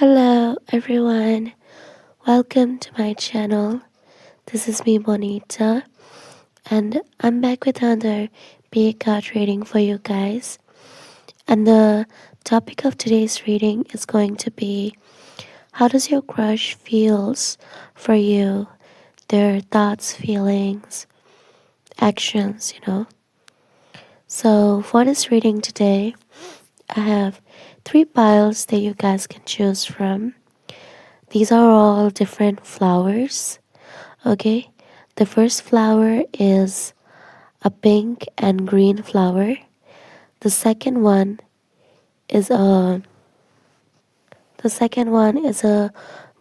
Hello everyone, welcome to my channel. This is me Bonita and I'm back with another big card reading for you guys. And the topic of today's reading is going to be how does your crush feels for you, their thoughts, feelings, actions. So for this reading today, I have 3 piles that you guys can choose from. These are all different flowers. Okay, the first flower is a pink and green flower. The second one is a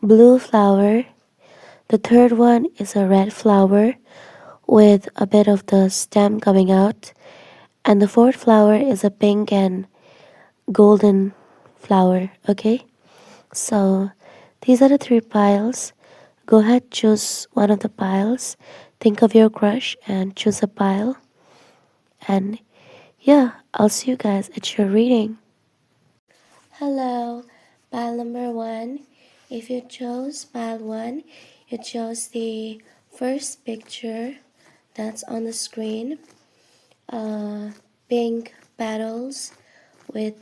blue flower. The third one is a red flower with a bit of the stem coming out. And the fourth flower is a pink and golden flower. Okay, so these are the 3 piles. Go ahead, choose one of the piles. Think of your crush and choose a pile. And yeah, I'll see you guys at your reading. Hello, pile number 1. If you chose pile 1, you chose the first picture that's on the screen. Pink petals with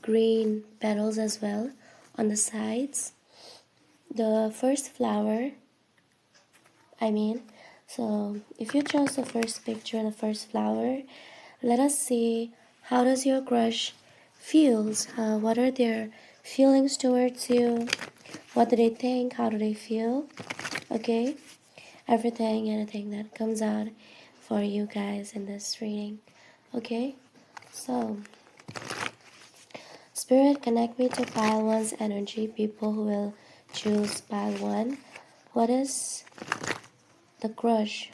green petals as well on the sides. The first flower, so if you chose the first picture, the first flower, let us see how does your crush feels. What are their feelings towards you? What do they think? How do they feel? Okay, anything that comes out for you guys in this reading. Okay, so Spirit, connect me to pile 1's energy, people who will choose pile 1. What is the crush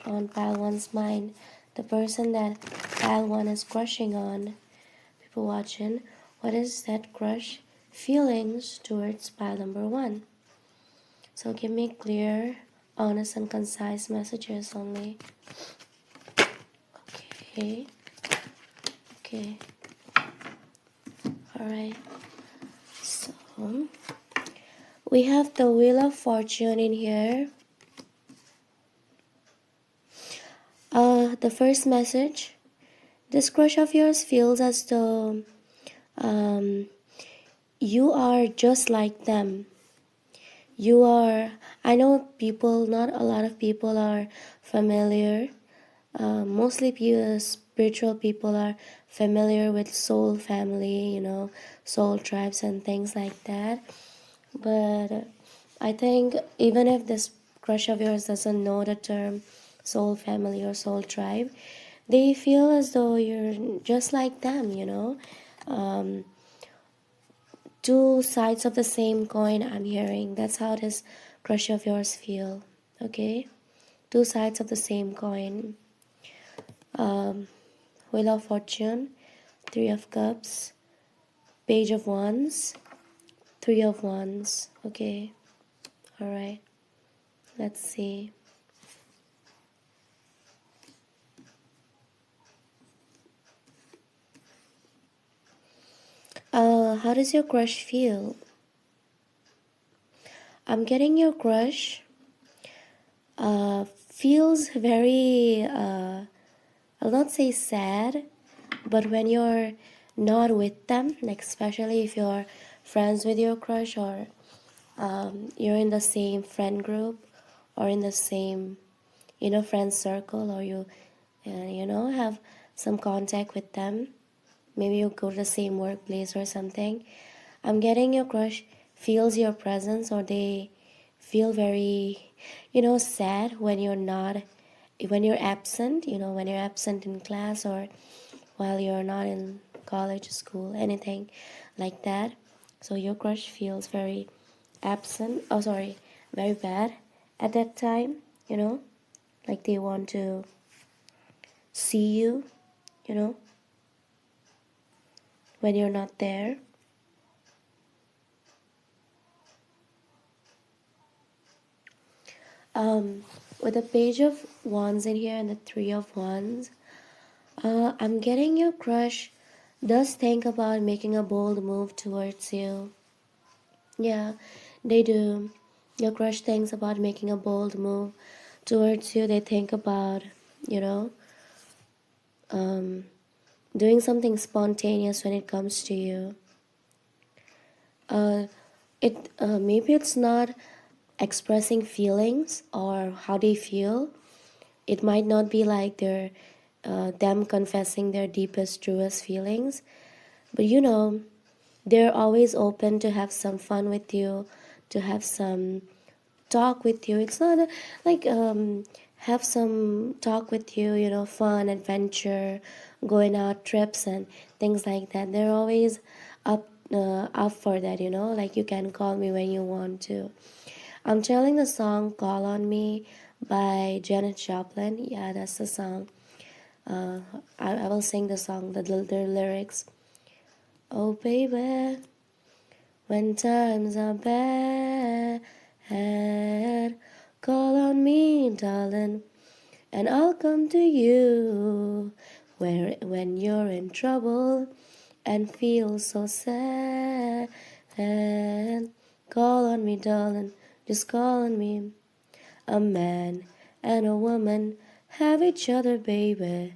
on pile 1's mind? The person that pile 1 is crushing on. People watching, what is that crush feelings towards pile number 1? So give me clear, honest, and concise messages only. Okay. Alright. So we have the Wheel of Fortune in here. The first message. This crush of yours feels as though you are just like them. I know people, not a lot of people are familiar. Mostly spiritual people are familiar with soul family, soul tribes and things like that. But I think even if this crush of yours doesn't know the term soul family or soul tribe, they feel as though you're just like them. Two sides of the same coin, I'm hearing. That's how this crush of yours feel. Okay, two sides of the same coin. Wheel of Fortune, 3 of Cups, Page of Wands, 3 of Wands. Okay, alright, let's see. How does your crush feel? I'm getting your crush feels very, I'll not say sad, but when you're not with them, like especially if you're friends with your crush, or you're in the same friend group, or in the same, friend circle, or you have some contact with them, maybe you go to the same workplace or something. I'm getting your crush feels your presence, or they feel very, sad when you're absent, when you're absent in class, or while you're not in college, school, anything like that. So your crush feels very very bad at that time, like they want to see you, when you're not there. With the Page of Wands in here and the 3 of Wands, I'm getting your crush does think about making a bold move towards you. Yeah, they do. Your crush thinks about making a bold move towards you. They think about, you know, um, doing something spontaneous when it comes to you. Uh, it maybe it's not expressing feelings or how they feel. It might not be like they're them confessing their deepest, truest feelings, but they're always open to have some fun with you, to have some talk with you. It's not like have some talk with you, fun, adventure, going out trips and things like that. They're always up for that, like you can call me when you want to. I'm telling the song Call on Me by Joplin. Yeah, that's the song. uh, I will sing the song, the lyrics. Oh baby, when times are bad, call on me, darling, and I'll come to you. When you're in trouble and feel so sad, call on me, darling, just call on me. A man and a woman have each other, baby,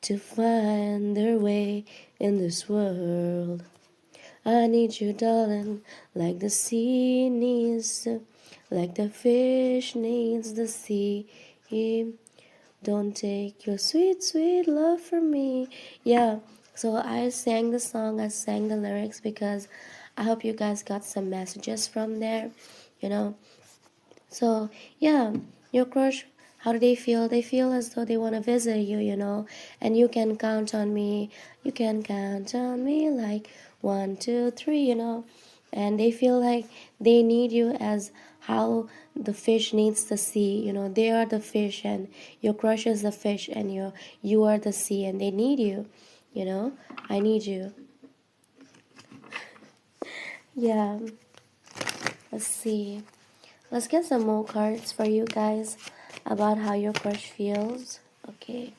to find their way in this world. I need you, darling, like the sea needs, like the fish needs the sea. Don't take your sweet, sweet love from me. Yeah, so I sang the song, I sang the lyrics because I hope you guys got some messages from there, you know. So, yeah, your crush, how do they feel? They feel as though they want to visit you, and you can count on me. You can count on me like 1, 2, 3, and they feel like they need you as how the fish needs the sea. They are the fish, and your crush is the fish, and you are the sea, and they need you. I need you. Yeah, let's see. Let's get some more cards for you guys about how your crush feels. Okay.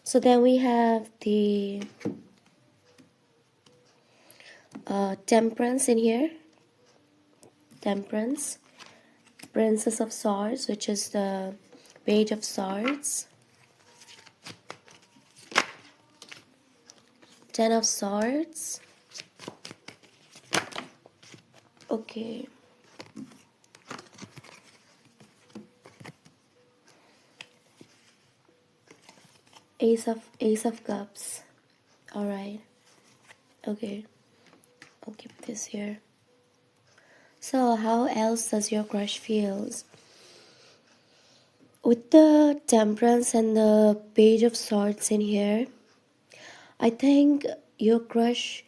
So then we have the Temperance in here. Temperance. Princess of Swords, which is the Page of Swords. Ten of Swords. Okay. Ace of Cups. Alright. Okay. I'll keep this here. So how else does your crush feels? With the Temperance and the Page of Swords in here, I think your crush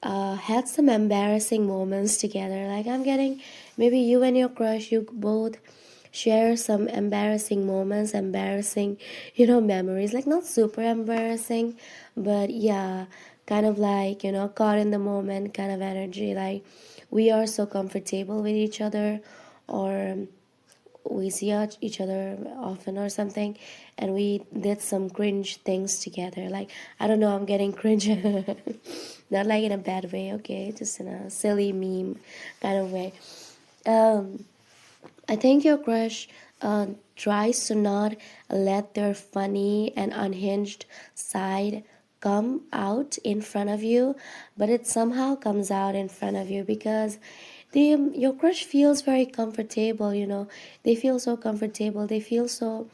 had some embarrassing moments together. Like I'm getting, maybe you and your crush, you both share some embarrassing moments, embarrassing, memories. Like not super embarrassing, but yeah, kind of like, caught in the moment kind of energy. Like we are so comfortable with each other, or we see each other often or something, and we did some cringe things together. Like I don't know, I'm getting cringe. Not like in a bad way, okay, just in a silly meme kind of way. I think your crush tries to not let their funny and unhinged side come out in front of you, but it somehow comes out in front of you because your crush feels very comfortable. They feel so comfortable. They feel so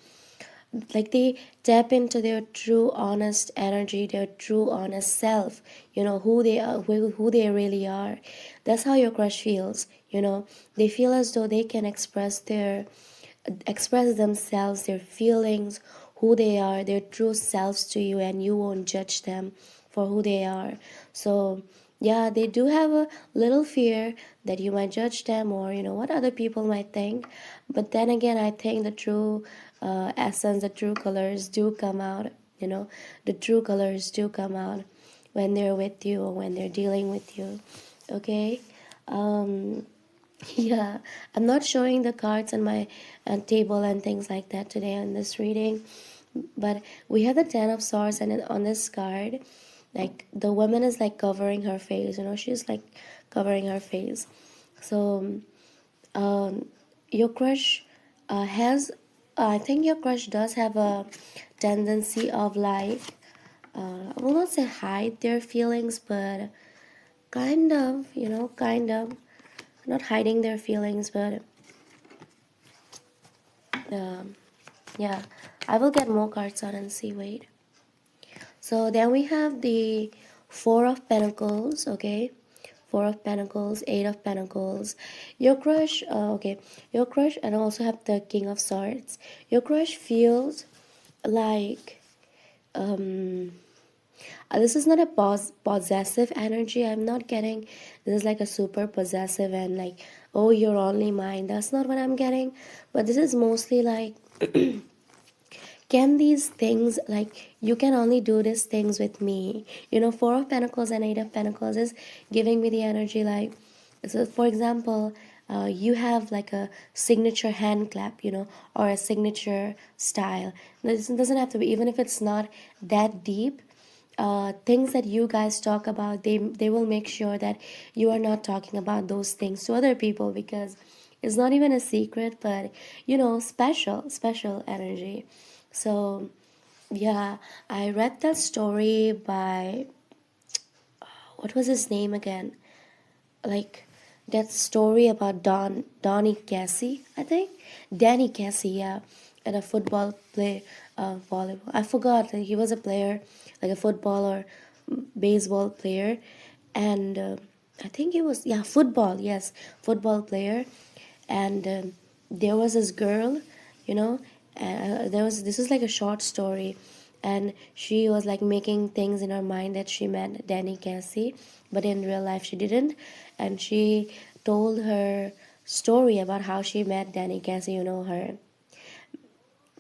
like they tap into their true honest energy, their true honest self, who they are, who they really are. That's how your crush feels. They feel as though they can express themselves, their feelings, who they are, their true selves to you, and you won't judge them for who they are. So yeah, they do have a little fear that you might judge them, or what other people might think. But then again, I think the true essence, the true colors do come out. The true colors do come out when they're with you or when they're dealing with you. Okay. um yeah, I'm not showing the cards on my table and things like that today on this reading, but we have the Ten of Swords, and on this card, like the woman is like covering her face, she's like covering her face. So your crush has I think your crush does have a tendency of like, I will not say hide their feelings, but kind of, kind of not hiding their feelings, but um, yeah. I will get more cards out and see. Wait. So then we have the Four of Pentacles, okay? Four of Pentacles, Eight of Pentacles. Your crush, okay, your crush, and also have the King of Swords. Your crush feels like, um, this is not a possessive energy. I'm not getting this is like a super possessive and like, oh, you're only mine. That's not what I'm getting. But this is mostly like, can these things, like, you can only do these things with me. Four of Pentacles and Eight of Pentacles is giving me the energy like, so for example, you have like a signature hand clap, or a signature style. This doesn't have to be, even if it's not that deep. Things that you guys talk about, they will make sure that you are not talking about those things to other people, because it's not even a secret, but special energy. So yeah, I read that story by, what was his name again? Like, that story about Donny Cassie, I think. Danny Cassie, yeah. And a football play, volleyball. I forgot, like, he was a player, like a football or baseball player. And I think he was, yeah, football, yes, football player. And there was this girl, you know this is like a short story, and she was like making things in her mind that she met Danny Cassie, but in real life she didn't. And she told her story about how she met Danny Cassie, her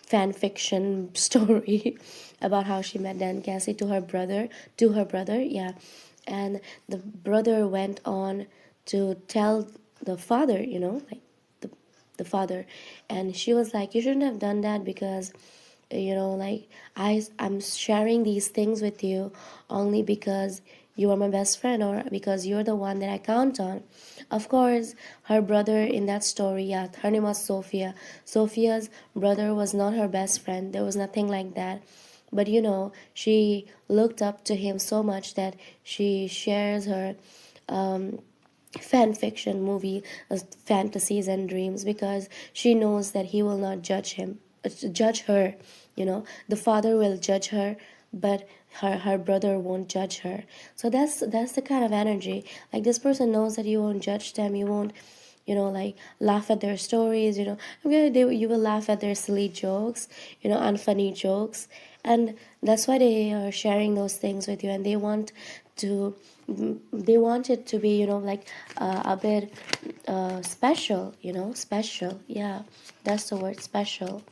fan fiction story about how she met Dan Cassie to her brother, yeah. And the brother went on to tell the father, like the the father, and she was like, you shouldn't have done that, because like, I'm sharing these things with you only because you are my best friend, or because you're the one that I count on. Of course, her brother in that story, yeah, her name was Sophia. Sophia's brother was not her best friend. There was nothing like that. But she looked up to him so much that she shares her um, fan fiction movie, fantasies and dreams, because she knows that he will not judge her. The father will judge her, but her brother won't judge her. So that's the kind of energy. Like, this person knows that you won't judge them, you won't like laugh at their stories. You will laugh at their silly jokes, unfunny jokes. And that's why they are sharing those things with you, and to they want it to be, like, a bit special, special, yeah, that's the word, special.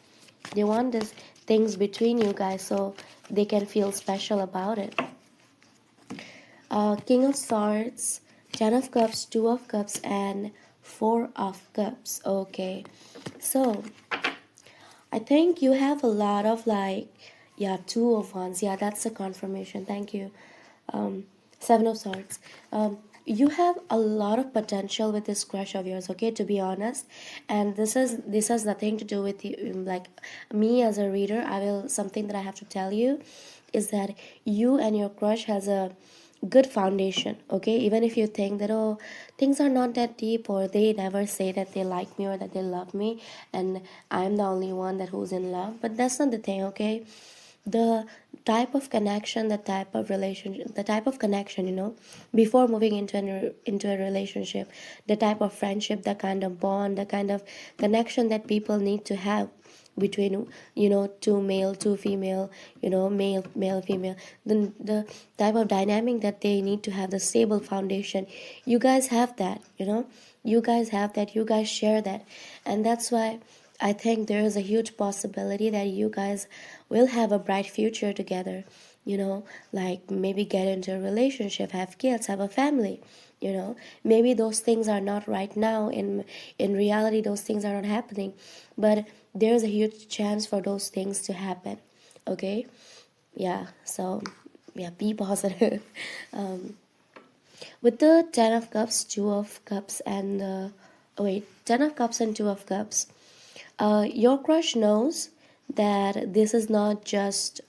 They want these things between you guys, so they can feel special about it. King of Swords, Ten of Cups, Two of Cups, and Four of Cups. Okay, so I think you have a lot of like, yeah, Two of Wands. Yeah, that's a confirmation. Thank you. Seven of Swords. You have a lot of potential with this crush of yours, okay, to be honest. And this has nothing to do with you, like, me as a reader. I will Something that I have to tell you is that you and your crush has a good foundation, okay? Even if you think that, oh, things are not that deep, or they never say that they like me or that they love me, and I'm the only one that who's in love, but that's not the thing, okay? The type of connection, the type of relationship, the type of connection, before moving into a relationship, the type of friendship, the kind of bond, the kind of connection that people need to have between, two male, two female, male female, the type of dynamic that they need to have, the stable foundation. You guys have that, you guys have that, you guys share that. And that's why I think there is a huge possibility that you guys will have a bright future together. Like, maybe get into a relationship, have kids, have a family. Maybe those things are not right now. In reality, those things are not happening, but there's a huge chance for those things to happen. Okay, yeah. So yeah, be positive. um, with the 10 of cups, 2 of cups, and oh wait, 10 of cups and 2 of cups, your crush knows that this is not just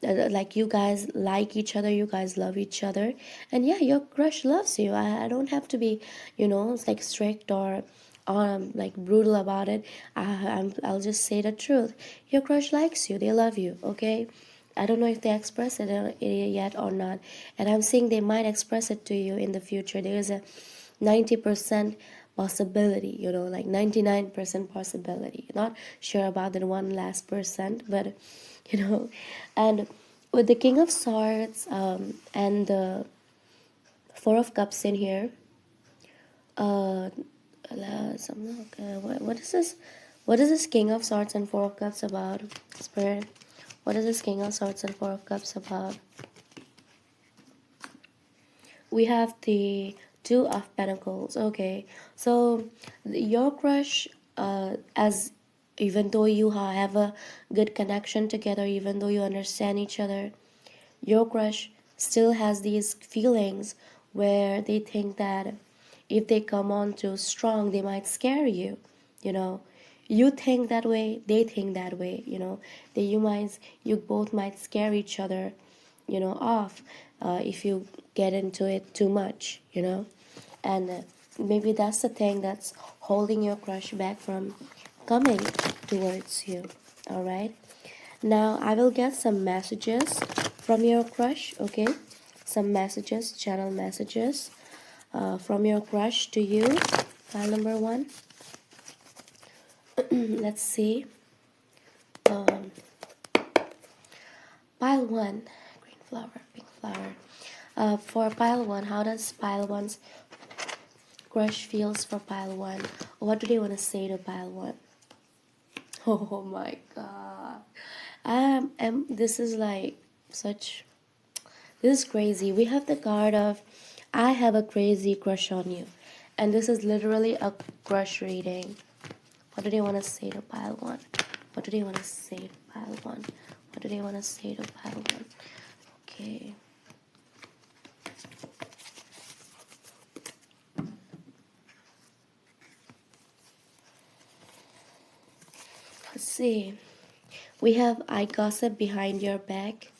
like you guys like each other, you guys love each other. And yeah, your crush loves you. I don't have to be, it's like strict or like brutal about it. I'll just say the truth. Your crush likes you, they love you, okay? I don't know if they express it yet or not, and I'm saying they might express it to you in the future. There is a 90% possibility, like 99% possibility. Not sure about the one last percent, but you know. And with the King of Swords and the Four of Cups in here, uh, what is this? What is this King of Swords and Four of Cups about, Spirit? What is this King of Swords and Four of Cups about? We have the Two of Pentacles. Okay, so your crush, as even though you have a good connection together, even though you understand each other, your crush still has these feelings where they think that if they come on too strong, they might scare you. You know, you think that way, they think that way. That you both might scare each other, off if you get into it too much. And maybe that's the thing that's holding your crush back from coming towards you. All right. Now I will get some messages from your crush, okay? Some messages, channel messages from your crush to you. File number 1. Let's see. Pile 1, green flower, pink flower. For pile 1, how does pile 1's crush feels for pile 1? What do they want to say to pile 1? Oh my god. This is like such. This is crazy. We have the card of I have a crazy crush on you. And this is literally a crush reading. What do they want to say to pile 1? What do they want to say to pile 1? What do they want to say to pile 1? Okay. Let's see. We have I gossip behind your back.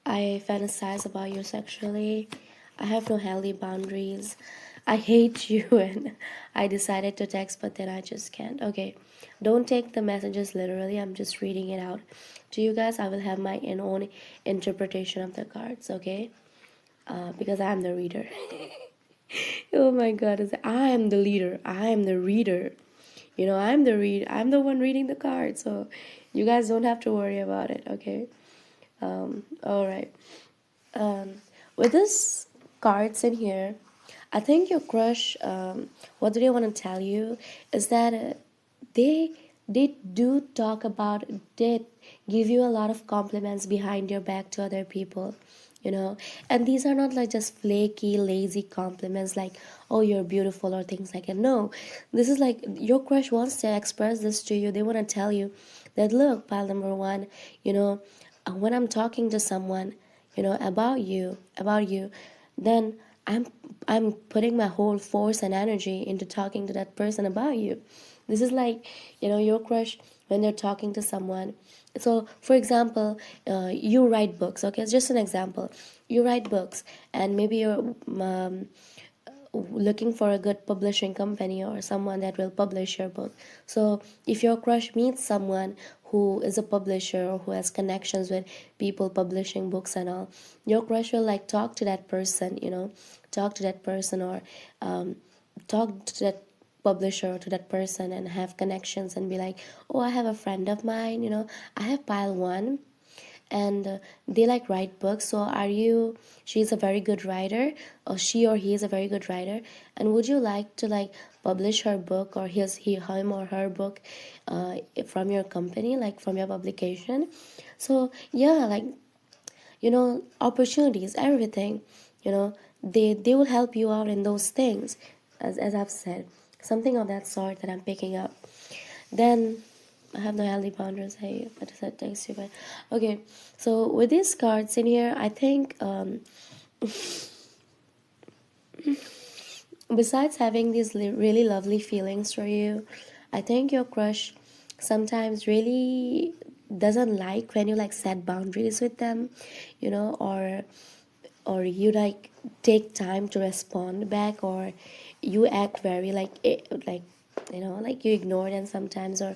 I fantasize about you sexually. I have no healthy boundaries. I hate you and I decided to text but then I just can't. Okay, don't take the messages literally. I'm just reading it out to you guys. I will have my own interpretation of the cards, okay? Because I'm the reader. Oh my god, I am the leader. I am the reader. I'm the one reading the card, so you guys don't have to worry about it, okay? All right. With this cards in here, I think your crush, what do they want to tell you is that they do talk about, they give you a lot of compliments behind your back to other people, and these are not like just flaky lazy compliments like, oh, you're beautiful or things like that. No, this is like your crush wants to express this to you. They want to tell you that, look, pile number 1, when I'm talking to someone, about you, then I'm putting my whole force and energy into talking to that person about you. This is like, your crush when they're talking to someone. So for example, you write books, okay? It's just an example. You write books and maybe you're looking for a good publishing company or someone that will publish your book. So if your crush meets someone who is a publisher or who has connections with people publishing books and all, your crush will like talk to that person, talk to that person or talk to that publisher or to that person and have connections and be like, oh, I have a friend of mine, I have pile 1 and they like write books, so she's a very good writer, or she or he is a very good writer, and would you like to like publish her book or him or her book from your company, like from your publication? So yeah, like, opportunities, everything, they will help you out in those things, as I've said, something of that sort that I'm picking up. Then I have no healthy boundaries. I just said text you, but okay. So with these cards in here, I think besides having these really lovely feelings for you, I think your crush sometimes really doesn't like when you like set boundaries with them, you know, or you like take time to respond back, or you act very like like you know, like you ignore them sometimes, or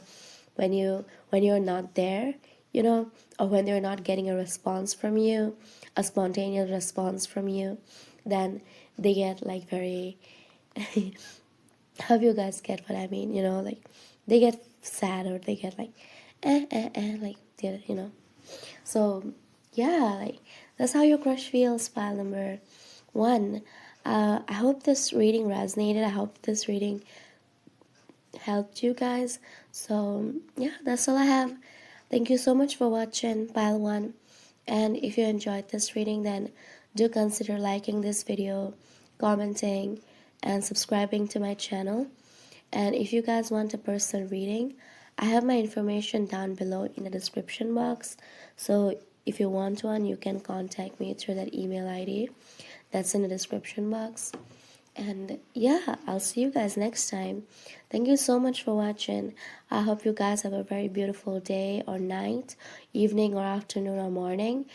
when you're not there, you know, or when they're not getting a response from you, a spontaneous response from you, then they get like very hope you guys get what I mean, you know, like they get sad, or they get like like you know. So yeah, like that's how your crush feels. File number one. I hope this reading resonated. I hope this reading helped you guys. So yeah, that's all I have. Thank you so much for watching pile one. And if you enjoyed this reading, then do consider liking this video, commenting, and subscribing to my channel. And if you guys want a personal reading, I have my information down below in the description box. So if you want one, you can contact me through that email ID that's in the description box. And yeah, I'll see you guys next time. Thank you so much for watching. I hope you guys have a very beautiful day or night, evening or afternoon or morning.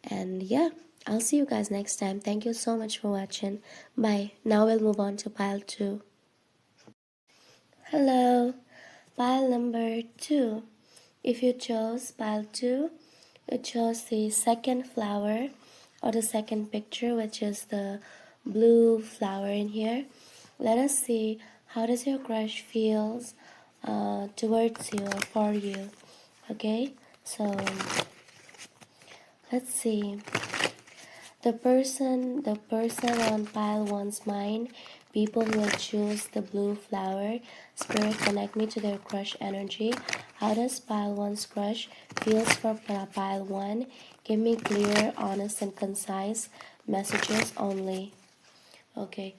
And yeah, I'll see you guys next time. Thank you so much for watching. Bye. Now we'll move on to pile two. Hello, pile number two. If you chose pile two, you chose the second flower or the second picture, which is the blue flower in here. Let us see how does your crush feels towards you or for you. Okay, so let's see. The person on pile one's mind, people who will choose the blue flower. Spirit, connect me to their crush energy. How does pile one's crush feels for pile one? Give me clear, honest, and concise messages only. Okay,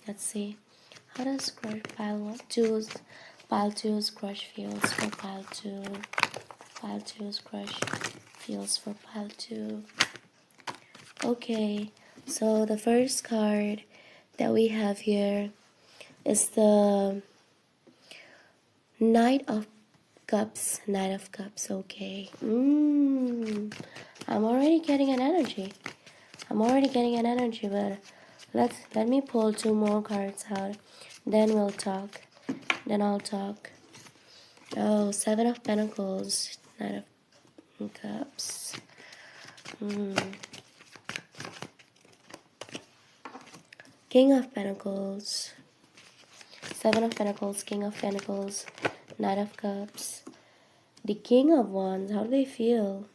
let's see. How does crush pile two's crush feels for pile two? Pile two's crush feels for pile two. Okay, so the first card that we have here is the Knight of Cups. Knight of Cups, okay. I'm already getting an energy. But let me pull two more cards out. Then we'll talk. Then I'll talk. Oh, Seven of Pentacles. Knight of Cups. King of Pentacles. Seven of Pentacles, King of Pentacles, Knight of Cups. The King of Wands, how do they feel?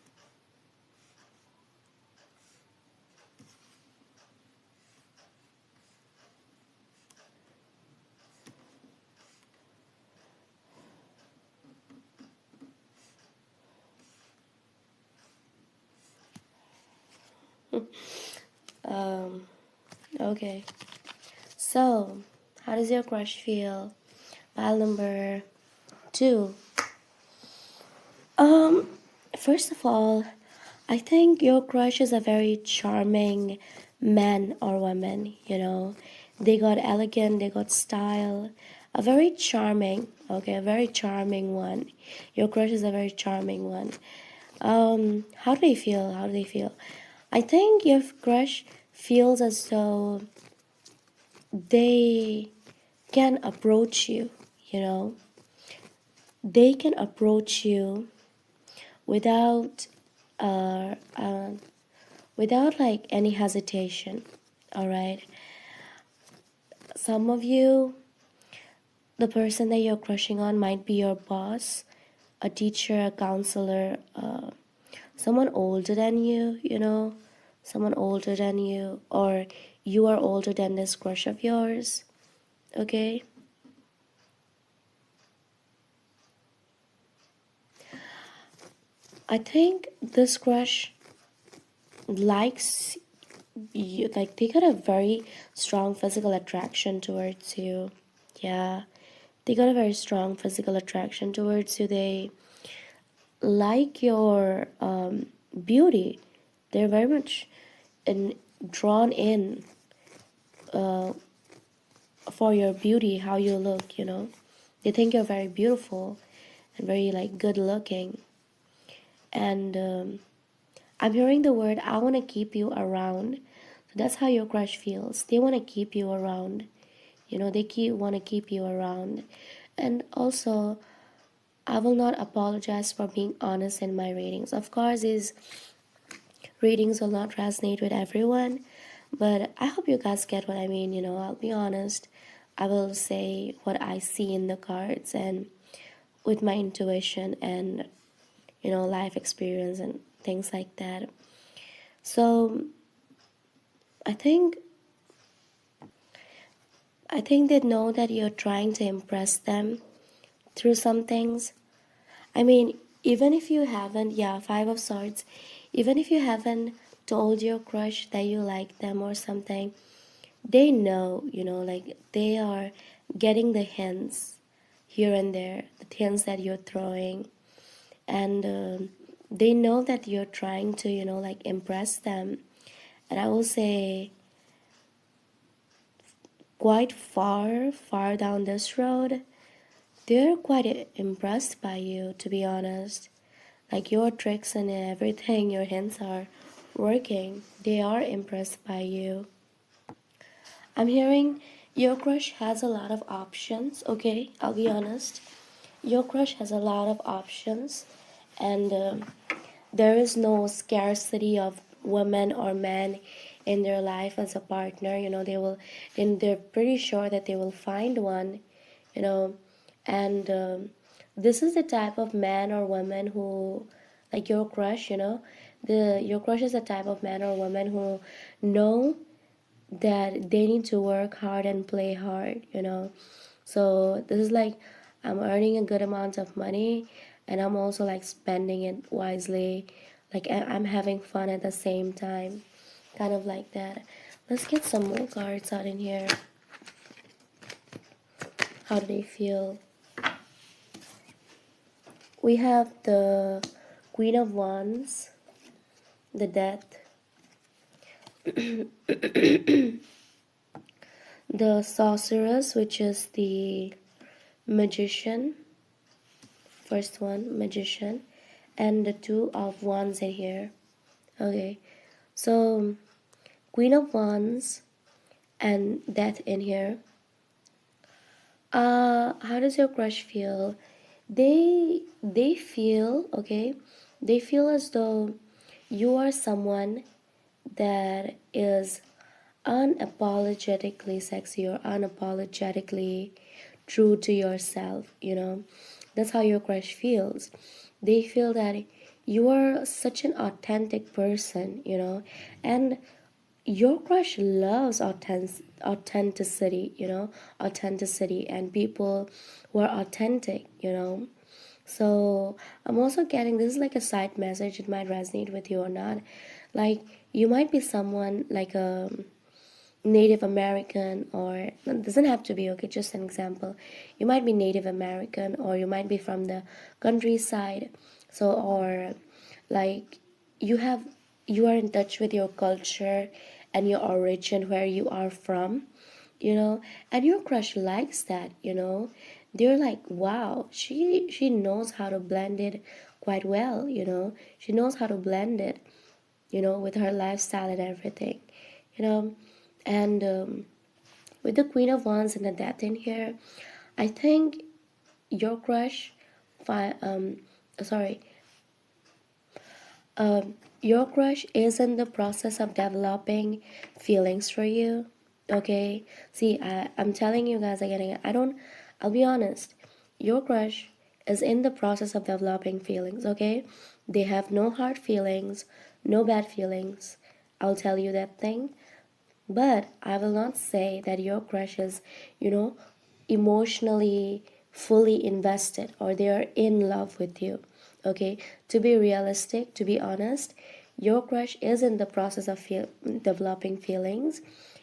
Okay. So, how does your crush feel? Pile number two. First of all, I think your crush is a very charming man or woman, you know. They got elegant, they got style. A very charming, okay, a very charming one. Your crush is a very charming one. How do they feel? How do they feel? I think your crush feels as though they can approach you, you know. They can approach you without uh, uh, without like any hesitation. All right, some of you, the person that you're crushing on might be your boss, a teacher, a counselor, someone older than you, you know, someone older than you, or you are older than this crush of yours. Okay, I think this crush likes you, like they got a very strong physical attraction towards you. Yeah, they got a very strong physical attraction towards you. They like your beauty. They're very much drawn in for your beauty, how you look, you know. They think you're very beautiful and very like good looking. And I'm hearing the word, I want to keep you around. So that's how your crush feels. They want to keep you around. You know, they want to keep you around. And also, I will not apologize for being honest in my readings. Of course, these readings will not resonate with everyone, but I hope you guys get what I mean. You know, I'll be honest. I will say what I see in the cards and with my intuition and, you know, life experience and things like that. So I think they know that you're trying to impress them through some things. I mean, even if you haven't, yeah, Five of Swords, even if you haven't told your crush that you like them or something, they know, you know, like they are getting the hints here and there, the hints that you're throwing. And they know that you're trying to, you know, like impress them. And I will say, quite far down this road, they're quite impressed by you, to be honest. Like your tricks and everything, your hints are working. They are impressed by you. I'm hearing your crush has a lot of options, okay? I'll be honest. Your crush has a lot of options, and there is no scarcity of women or men in their life as a partner. You know, and they're pretty sure that they will find one, you know, and this is the type of man or woman who, like your crush, you know, your crush is the type of man or woman who know that they need to work hard and play hard, you know. So this is like, I'm earning a good amount of money and I'm also like spending it wisely. Like I'm having fun at the same time. Kind of like that. Let's get some more cards out in here. How do they feel? We have the Queen of Wands, the Death, the Sorceress, which is the Magician, first one, Magician, and the Two of Wands in here. Okay, so Queen of Wands and Death in here. How does your crush feel? They feel, okay, they feel as though you are someone that is unapologetically sexy or unapologetically true to yourself, you know. That's how your crush feels. They feel that you are such an authentic person, you know, and your crush loves authenticity, you know, authenticity and people who are authentic, you know. So I'm also getting, this is like a side message, it might resonate with you or not. Like you might be someone like a Native American, or it doesn't have to be, okay, just an example. You might be Native American, or you might be from the countryside. So, or like you have, you are in touch with your culture and your origin, where you are from, you know, and your crush likes that, you know. They're like, wow, she knows how to blend it quite well, you know. She knows how to blend it, you know, with her lifestyle and everything, you know. And with the Queen of Wands and the Death in here, I think your crush, sorry, your crush is in the process of developing feelings for you. Okay, see, I'm telling you guys again, I'll be honest, your crush is in the process of developing feelings. Okay, they have no hard feelings, no bad feelings. I'll tell you that thing. But I will not say that your crush is, you know, emotionally fully invested or they are in love with you. Okay, to be realistic, to be honest, your crush is in the process of developing feelings,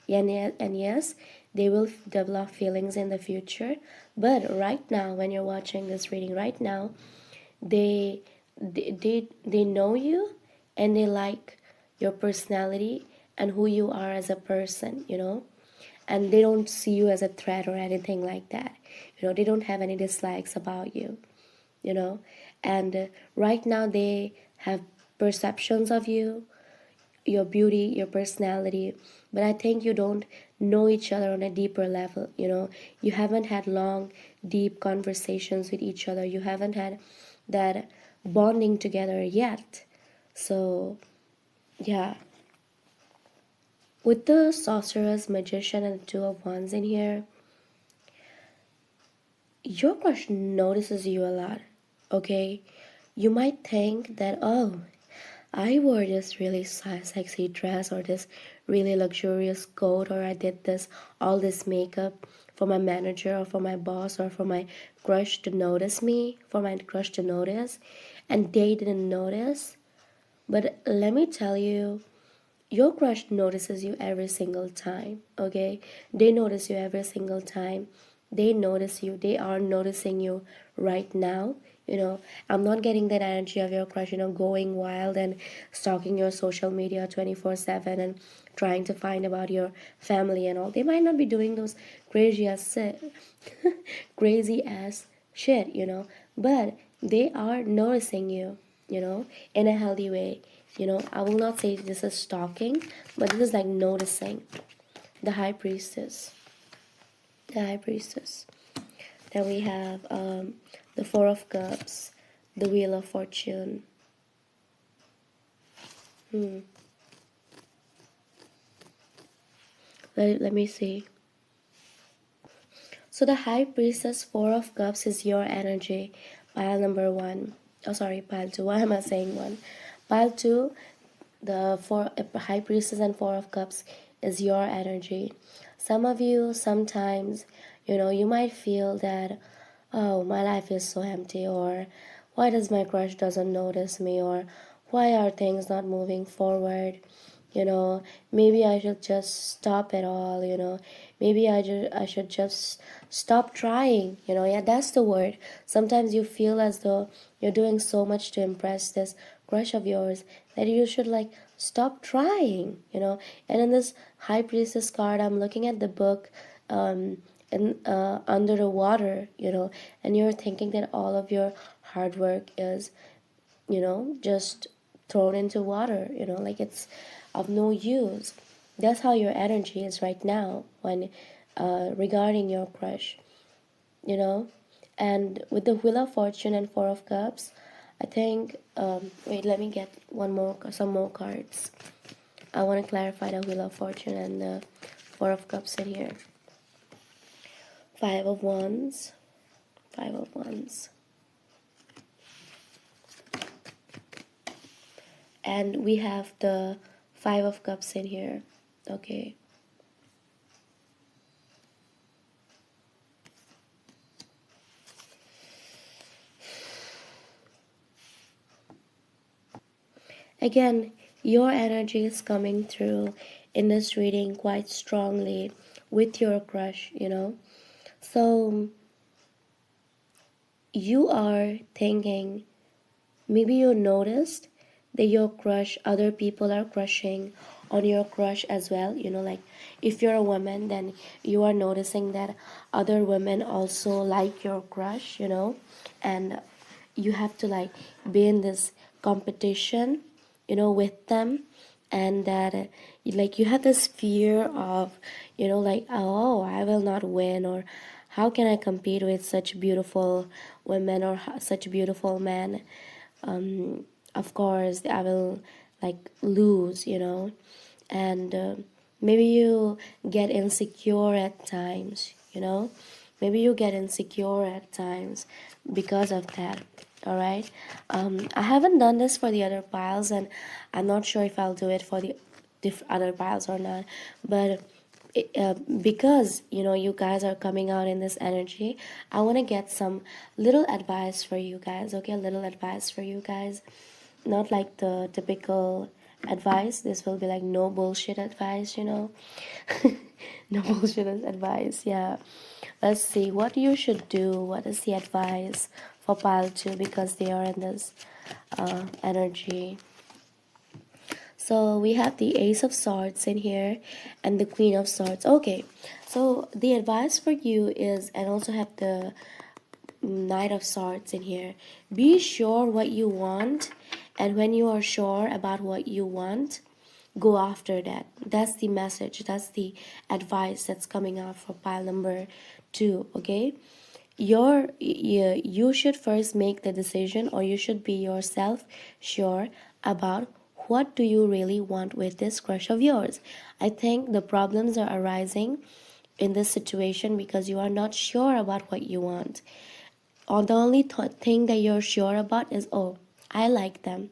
and yes, they will develop feelings in the future. But right now, when you're watching this reading right now, they they know you, and they like your personality and who you are as a person, and they don't see you as a threat or anything like that. They don't have any dislikes about you, you know and right now they have perceptions of you, your beauty, your personality, but I think you don't know each other on a deeper level. You haven't had long deep conversations with each other. You haven't had that bonding together yet. So yeah, with the sorceress, magician, and two of wands in here, your crush notices you a lot. Okay, you might think that, oh, I wore this really sexy dress, or this really luxurious coat, or I did all this makeup for my manager or for my boss or for my crush to notice me, for my crush to notice, and they didn't notice. But let me tell you, your crush notices you every single time. Okay, they notice you every single time. They notice you, they are noticing you right now. I'm not getting that energy of your crush going wild and stalking your social media 24/7 and trying to find about your family and all. They might not be doing those crazy ass crazy ass shit, but they are noticing you, in a healthy way. I will not say this is stalking, but this is like noticing. The high priestess. The high priestess. Then we have the Four of Cups, the Wheel of Fortune. Let me see. So the High Priestess, Four of Cups is your energy. Pile number one. Oh, sorry, pile two. Why am I saying one? Pile two, the High Priestess and Four of Cups is your energy. Some of you, sometimes, you might feel that, oh, my life is so empty, or why does my crush doesn't notice me, or why are things not moving forward? Maybe I should just stop it all. Maybe I should just stop trying. Yeah, that's the word. Sometimes you feel as though you're doing so much to impress this crush of yours that you should like stop trying. And in this High Priestess card, I'm looking at the book, in under the water, and you're thinking that all of your hard work is, just thrown into water, like it's of no use. That's how your energy is right now when regarding your crush, you know. And with the Wheel of Fortune and Four of Cups, I think, wait, let me get some more cards. I want to clarify the Wheel of Fortune and the Four of Cups in here. Five of Wands, Five of Wands. And we have the Five of Cups in here. Okay. Again, your energy is coming through in this reading quite strongly with your crush, So you are thinking, maybe you noticed that your crush, other people are crushing on your crush as well. Like if you're a woman, then you are noticing that other women also like your crush, and you have to like be in this competition, with them. And that like you have this fear of, like, oh, I will not win, or how can I compete with such beautiful women or such beautiful men. Of course I will like lose, and maybe you get insecure at times, maybe you get insecure at times because of that. All right. I haven't done this for the other piles, and I'm not sure if I'll do it for the other piles or not, but because you guys are coming out in this energy, I want to get some little advice for you guys. Okay, a little advice for you guys, not like the typical advice. This will be like no bullshit advice, you know. No bullshit advice. Yeah. Let's see what you should do. What is the advice for pile 2, because they are in this energy. So we have the Ace of Swords in here and the Queen of Swords. Okay, so the advice for you is, and also have the Knight of Swords in here. Be sure what you want, and when you are sure about what you want, go after that. That's the message. That's the advice that's coming out for pile number 2. Okay, you should first make the decision, or you should be yourself sure about what do you really want with this crush of yours. I think the problems are arising in this situation because you are not sure about what you want, or the only thing that you're sure about is, oh, I like them,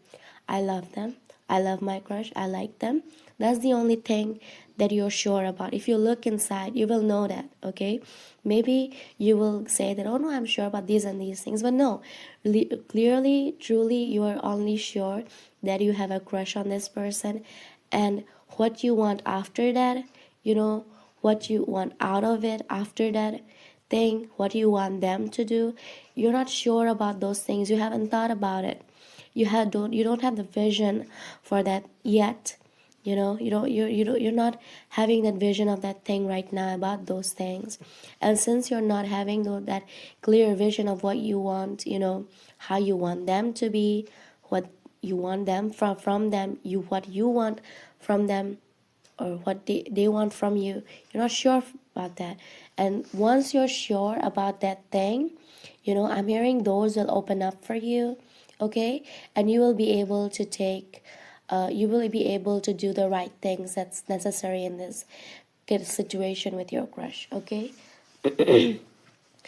I love them, I love my crush, I like them. That's the only thing that you're sure about. If you look inside, you will know that. Okay, maybe you will say that, oh no, I'm sure about these and these things, but no, clearly, truly, you are only sure that you have a crush on this person, and what you want after that, you know, what you want out of it after that thing, what you want them to do, you're not sure about those things. You haven't thought about it. You don't have the vision for that yet. You know, you're not having that vision of that thing right now about those things. And since you're not having that clear vision of what you want, you know, how you want them to be, what you want them from them, what you want from them, or what they want from you, you're not sure about that. And once you're sure about that thing, you know, I'm hearing doors will open up for you. Okay, and you will be able to take you will be able to do the right things that's necessary in this good situation with your crush. Okay,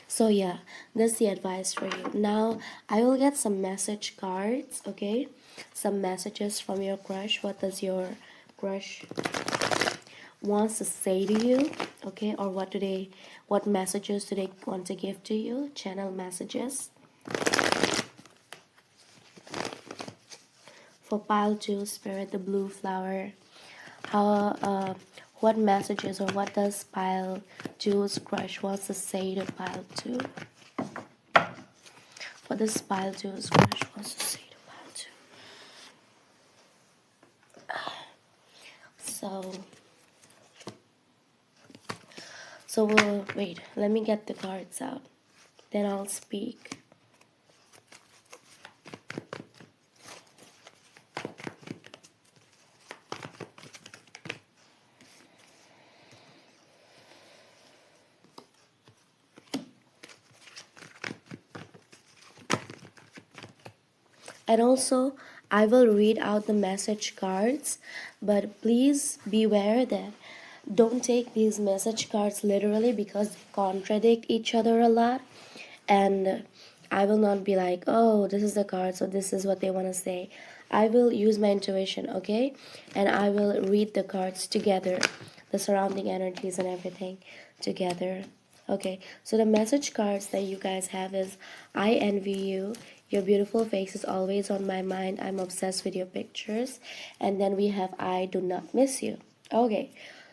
so yeah, that's the advice for you. Now I will get some message cards. Okay, some messages from your crush. What does your crush wants to say to you? Okay, or what messages do they want to give to you? Channel messages for pile 2, Spirit, the blue flower. How what messages, or what does pile 2's crush wants to say to pile 2? What does pile 2's crush wants to say to pile 2? So we'll wait, let me get the cards out, then I'll speak. And also, I will read out the message cards, but please beware that don't take these message cards literally, because they contradict each other a lot. And I will not be like, oh, this is the card, so this is what they want to say. I will use my intuition, okay? And I will read the cards together, the surrounding energies and everything together. Okay, so the message cards that you guys have is, I envy you. Your beautiful face is always on my mind. I'm obsessed with your pictures. And then we have, I do not miss you. Okay,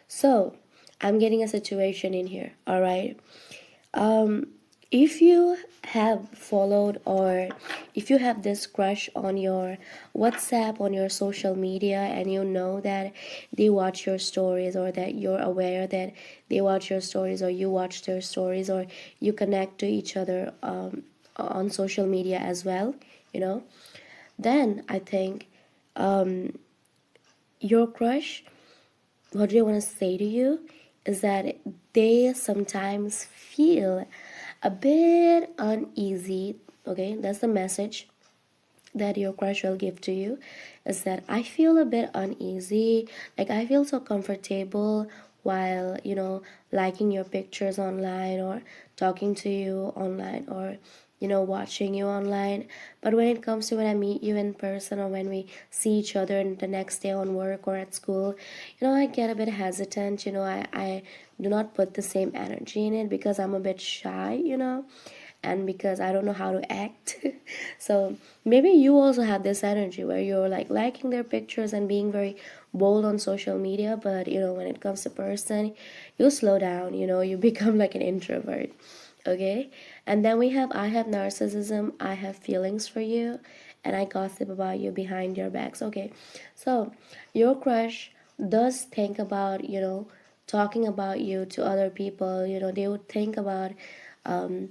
so I'm getting a situation in here, all right? If you have followed, or if you have this crush on your WhatsApp, on your social media, and you know that they watch your stories, or that you're aware that they watch your stories, or you watch their stories, or you connect to each other on social media as well, you know, then I think your crush, what they want to say to you is that they sometimes feel a bit uneasy. Okay, that's the message that your crush will give to you, is that I feel a bit uneasy, like I feel so comfortable while, you know, liking your pictures online, or talking to you online, or, you know, watching you online. But when it comes to when I meet you in person, or when we see each other the next day on work or at school, you know, I get a bit hesitant. You know, I do not put the same energy in it because I'm a bit shy, you know. and because I don't know how to act. So maybe you also have this energy where you're like liking their pictures and being very bold on social media, but when it comes to person, you slow down, you become like an introvert. Okay. And then we have I have narcissism, I have feelings for you, and I gossip about you behind your backs. Okay. So your crush does think about, talking about you to other people. They would think about um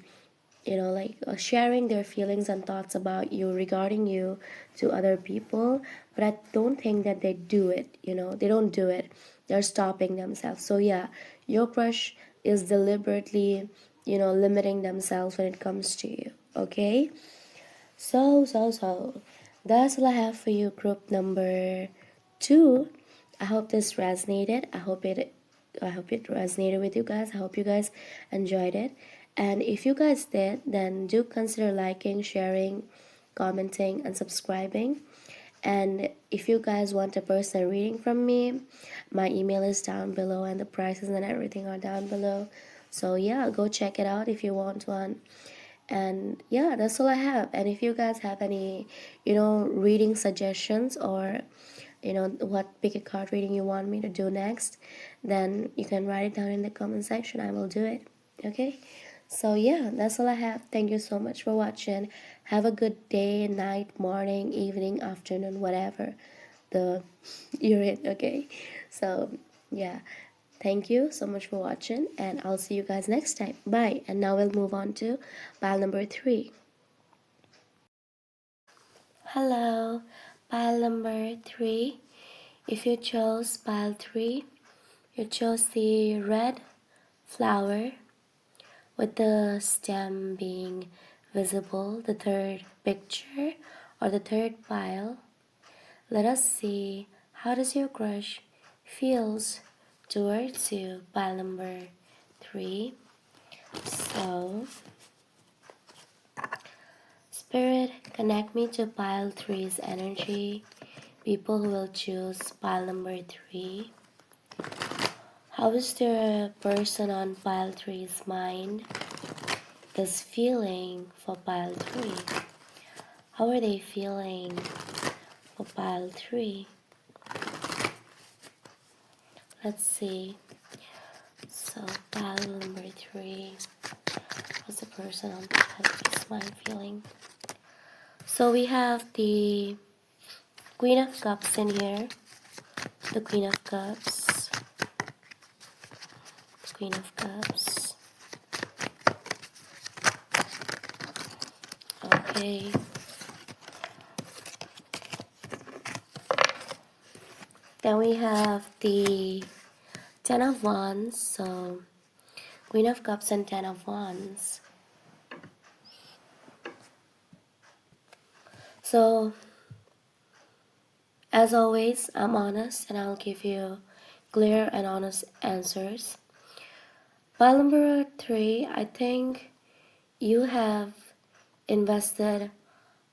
like sharing their feelings and thoughts about you, regarding you, to other people. But I don't think that they do it. They don't do it. They're stopping themselves. So yeah, your crush is deliberately limiting themselves when it comes to you. Okay. So that's all I have for you, group number 2. I hope this resonated. I hope it resonated with you guys. I hope you guys enjoyed it. And if you guys did, then do consider liking, sharing, commenting, and subscribing. And if you guys want a personal reading from me, my email is down below and the prices and everything are down below. So yeah, go check it out if you want one. And yeah, that's all I have. And if you guys have any reading suggestions, or what pick a card reading you want me to do next, then you can write it down in the comment section. I will do it. Okay. So yeah, that's all I have. Thank you so much for watching. Have a good day, night, morning, evening, afternoon, whatever the you're in. Okay. So yeah, thank you so much for watching, and I'll see you guys next time. Bye. And now we'll move on to pile number 3. Hello, pile number 3. If you chose pile 3, you chose the red flower with the stem being visible, the third picture or the third pile. Let us see how does your crush feels towards you, pile number 3. So, Spirit, connect me to pile 3's energy. People who will choose pile number 3. How is the person on pile 3's mind is feeling for pile 3? How are they feeling for pile 3? Let's see. So, pile number 3. What's the person on pile 3's mind feeling? So, we have the Queen of Cups in here. The Queen of Cups. The Queen of Cups. Okay. Then we have the Ten of Wands. So, Queen of Cups and Ten of Wands. So, as always, I'm honest and I'll give you clear and honest answers. Pile number 3, I think you have invested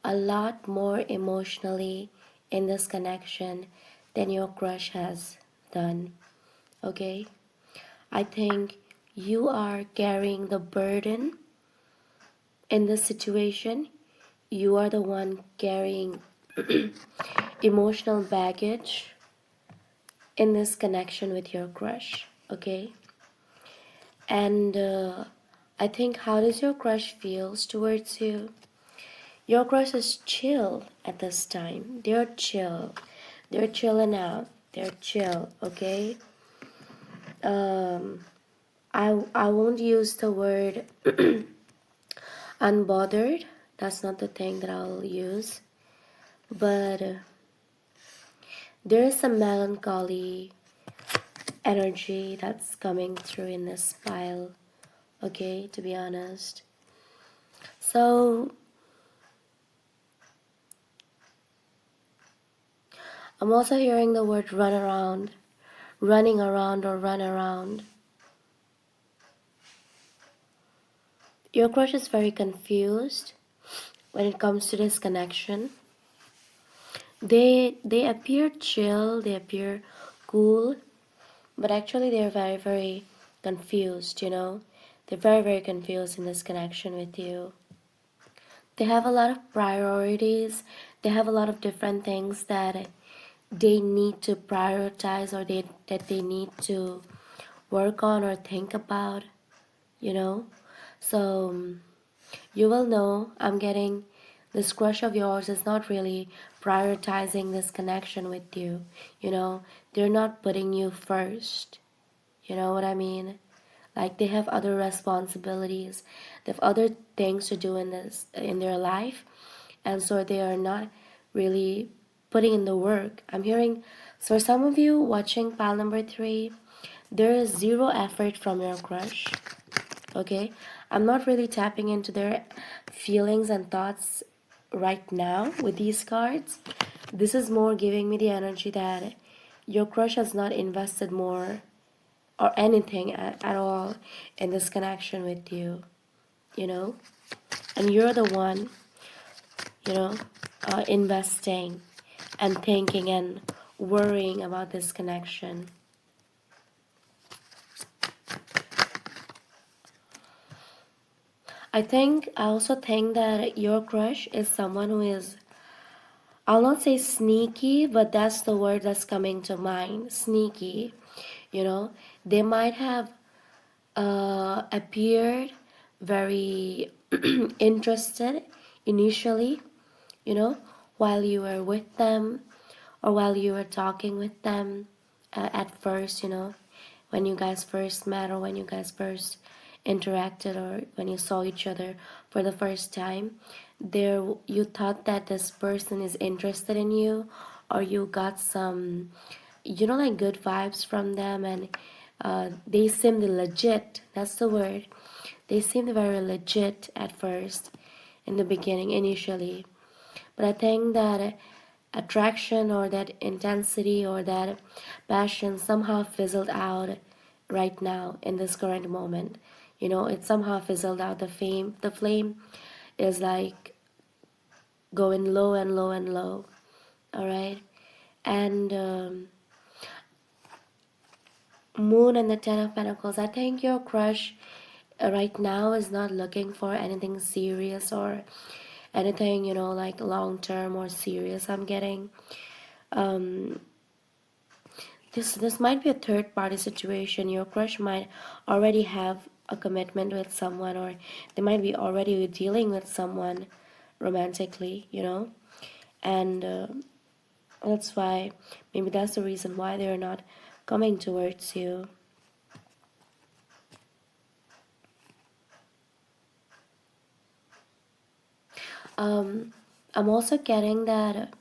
a lot more emotionally in this connection than your crush has done. Okay? I think you are carrying the burden in this situation. You are the one carrying emotional baggage in this connection with your crush. Okay? And I think how does your crush feels towards you? Your crush is chill at this time. They're chill. They're chilling out. They're chill, okay? I won't use the word unbothered. That's not the thing that I'll use. But there is some melancholy energy that's coming through in this pile, okay, to be honest. So, I'm also hearing the word run around, running around or run around. Your crush is very confused when it comes to this connection. They appear chill, they appear cool, but actually they're very, very confused. They're very, very confused in this connection with you. They have a lot of priorities. They have a lot of different things that they need to prioritize, or that they need to work on or think about, you know. So you will know, I'm getting this crush of yours is not really prioritizing this connection with you, you know. They're not putting you first, you know what I mean? Like, they have other responsibilities, they have other things to do in their life, and so they are not really putting in the work. I'm hearing, for some of you watching pile number 3, there is zero effort from your crush. Okay, I'm not really tapping into their feelings and thoughts right now with these cards. This is more giving me the energy that your crush has not invested more or anything at all in this connection with you, you know, and you're the one, you know, investing and thinking and worrying about this connection. I also think that your crush is someone who is, I'll not say sneaky, but that's the word that's coming to mind. Sneaky. You know, they might have appeared very interested initially, you know, while you were with them, or while you were talking with them at first, you know, when you guys first met, or when you guys first interacted, or when you saw each other for the first time. There, you thought that this person is interested in you, or you got some, you know, like good vibes from them, and they seemed legit. That's the word. They seemed very legit at first, in the beginning, initially. But I think that attraction, or that intensity, or that passion somehow fizzled out right now in this current moment. You know, it somehow fizzled out. The flame is like going low and low and low. All right, and Moon and the Ten of Pentacles. I think your crush right now is not looking for anything serious, or anything, you know, like long term or serious. I'm getting um this might be a third party situation. Your crush might already have a commitment with someone, or they might be already dealing with someone romantically, you know, and that's why, maybe that's the reason why they're not coming towards you. um I'm also getting that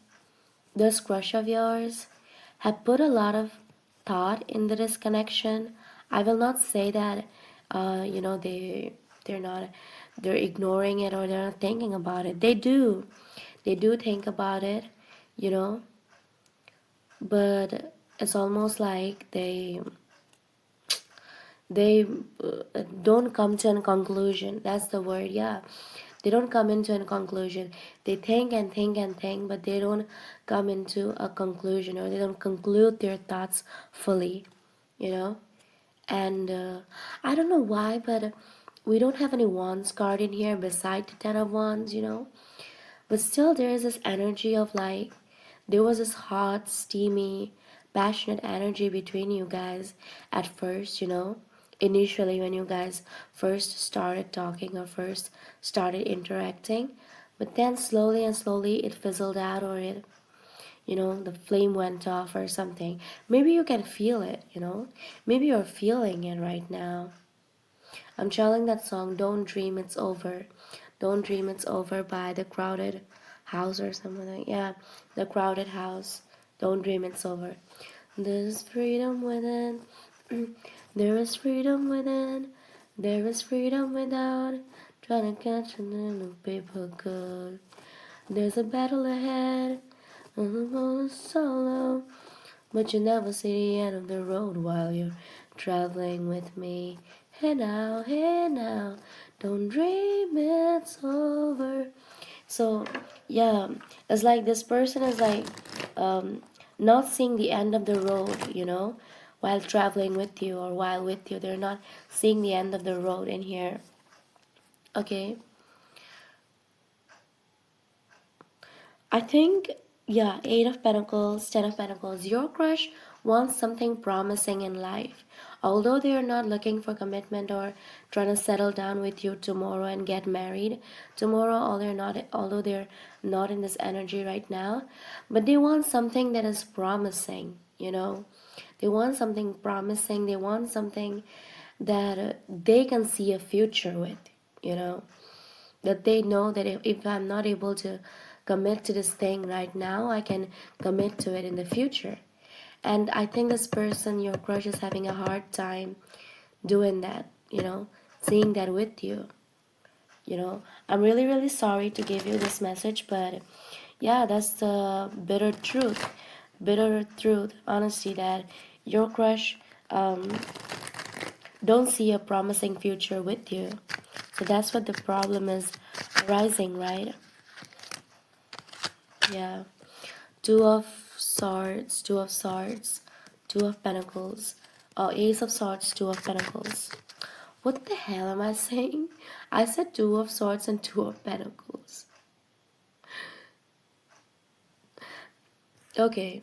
this crush of yours have put a lot of thought into this connection. I will not say that you know, they're not, they're ignoring it, or they're not thinking about it. They do think about it, you know, but it's almost like they don't come to a conclusion. That's the word. Yeah, they don't come into a conclusion. They think and think and think, but they don't come into a conclusion, or they don't conclude their thoughts fully, you know. And I don't know why, but we don't have any wands card in here beside the 10 of wands, you know. But still, there is this energy of like, there was this hot, steamy, passionate energy between you guys at first, you know. Initially, when you guys first started talking, or first started interacting. But then slowly and slowly it fizzled out, or it, you know, the flame went off or something. Maybe you can feel it, you know. Maybe you're feeling it right now. I'm channeling that song, Don't Dream It's Over. Don't Dream It's Over by The Crowded House or something like, yeah, The Crowded House. Don't Dream It's Over. There's freedom within. There is freedom within. There is freedom without. Trying to catch a little paper good. There's a battle ahead. I'm solo. But you never see the end of the road while you're traveling with me. Hey now, don't dream it's over. So, yeah, it's like this person is like um, not seeing the end of the road, you know, while traveling with you or while with you. They're not seeing the end of the road in here. Okay. I think, yeah, Eight of Pentacles, Ten of Pentacles. Your crush wants something promising in life. Although they are not looking for commitment or trying to settle down with you tomorrow and get married tomorrow, although they're not in this energy right now, but they want something that is promising, you know. They want something promising. They want something that they can see a future with, you know, that they know that if I'm not able to commit to this thing right now, I can commit to it in the future. And I think this person, your crush, is having a hard time doing that, you know, seeing that with you. You know, I'm really, really sorry to give you this message, but yeah, that's the bitter truth, honestly, that your crush don't see a promising future with you. So that's what the problem is arising, right? Yeah. Two of Swords, Two of Swords, Two of Pentacles. Oh, Ace of Swords, Two of Pentacles. What the hell am I saying? I said Two of Swords and Two of Pentacles. Okay.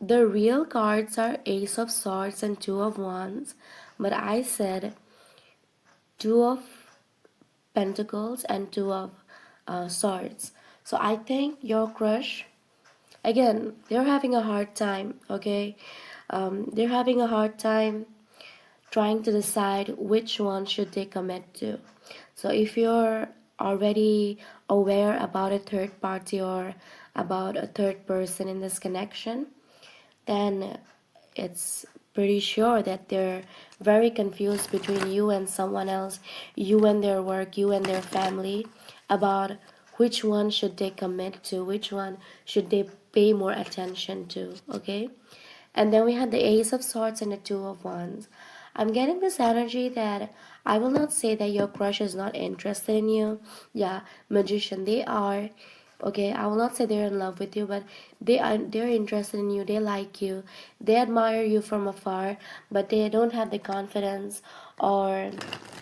The real cards are Ace of Swords and Two of Wands, but I said Two of Pentacles and Two of Swords. So I think your crush, again, they're having a hard time, okay? They're having a hard time trying to decide which one should they commit to. So if you're already aware about a third party or about a third person in this connection, then it's pretty sure that they're very confused between you and someone else, you and their work, you and their family, about which one should they commit to, which one should they pay more attention to, okay? And then we had the Ace of Swords and the Two of Wands. I'm getting this energy that I will not say that your crush is not interested in you. Yeah, Magician, they are. Okay, I will not say they're in love with you, but they're interested in you. They like you. They admire you from afar, but they don't have the confidence, or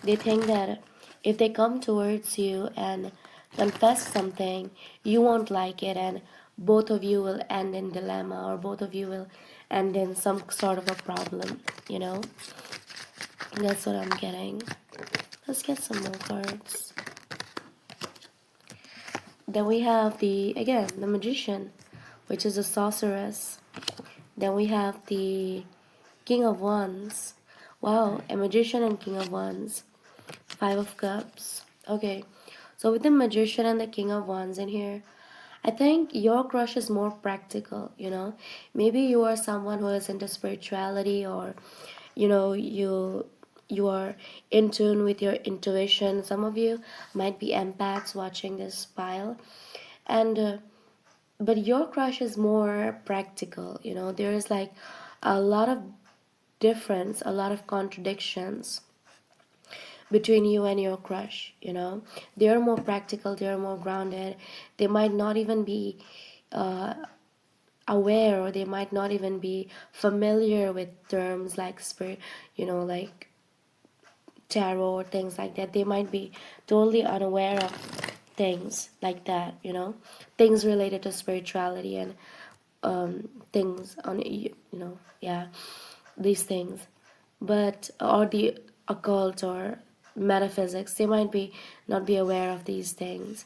they think that if they come towards you and confess something, you won't like it, and both of you will end in dilemma, or both of you will end in some sort of a problem, you know. That's what I'm getting. Let's get some more cards. Then we have the Magician, which is a sorceress. Then we have the King of Wands. Wow, a Magician and King of Wands. Five of Cups. Okay, so with the Magician and the King of Wands in here, I think your crush is more practical, you know. Maybe you are someone who is into spirituality, or you know, you are in tune with your intuition. Some of you might be empaths watching this pile, and but your crush is more practical, you know. There is like a lot of difference, a lot of contradictions between you and your crush, you know. They are more practical, they are more grounded. They might not even be aware, or they might not even be familiar with terms like spirit, you know, like tarot or things like that. They might be totally unaware of things like that, you know, things related to spirituality and things on, you know, yeah, these things. But or the occult or metaphysics, they might be not be aware of these things,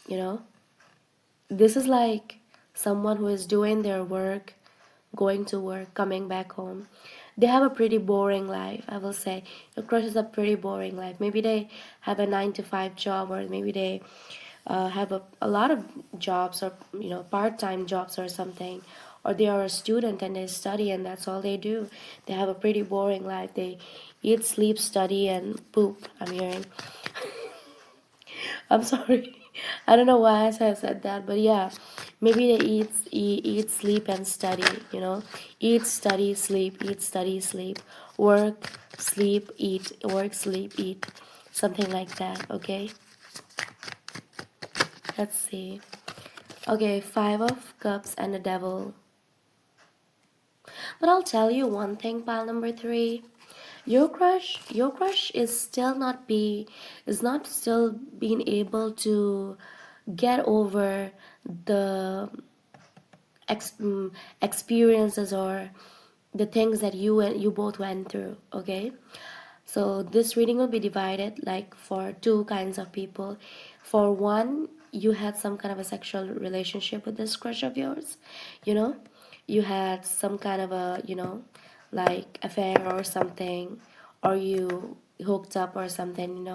you know. This is like someone who is doing their work, going to work, coming back home. They have a pretty boring life, I will say. Your crush is a pretty boring life. Maybe they have a 9 to 5 job, or maybe they have a lot of jobs, or you know, part-time jobs or something, or they are a student and they study and that's all they do. They have a pretty boring life. They eat, sleep, study, and poop, I'm hearing. I'm sorry. I don't know why I said that, but yeah, maybe they eat, sleep, and study. You know, eat, study, sleep, eat, study, sleep, work, sleep, eat, work, sleep, eat, something like that. Okay. Let's see. Okay, Five of Cups and the Devil. But I'll tell you one thing, pile number three. Your crush is not still being able to get over the ex- mm, experiences or the things that you both went through. Okay, so this reading will be divided like for two kinds of people. For one, you had some kind of a sexual relationship with this crush of yours, you know, you had some kind of a, like affair or something, or you hooked up or something,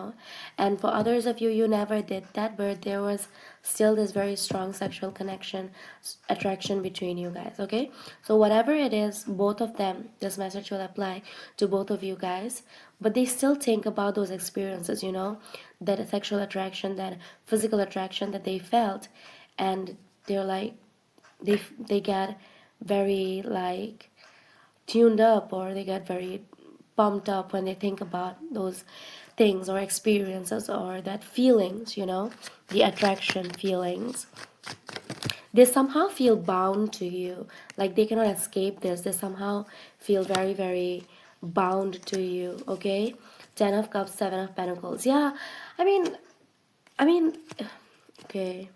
and for others of you, you never did that, but there was still this very strong sexual connection, attraction between you guys. Okay, so whatever it is, both of them, this message will apply to both of you guys, but they still think about those experiences, that sexual attraction, that physical attraction that they felt, and they're like, they get very like tuned up, or they get very pumped up when they think about those things or experiences or that feelings, the attraction feelings. They somehow feel bound to you, like they cannot escape this. They somehow feel very, very bound to you. Okay, 10 of cups, 7 of pentacles. Yeah, i mean I mean okay,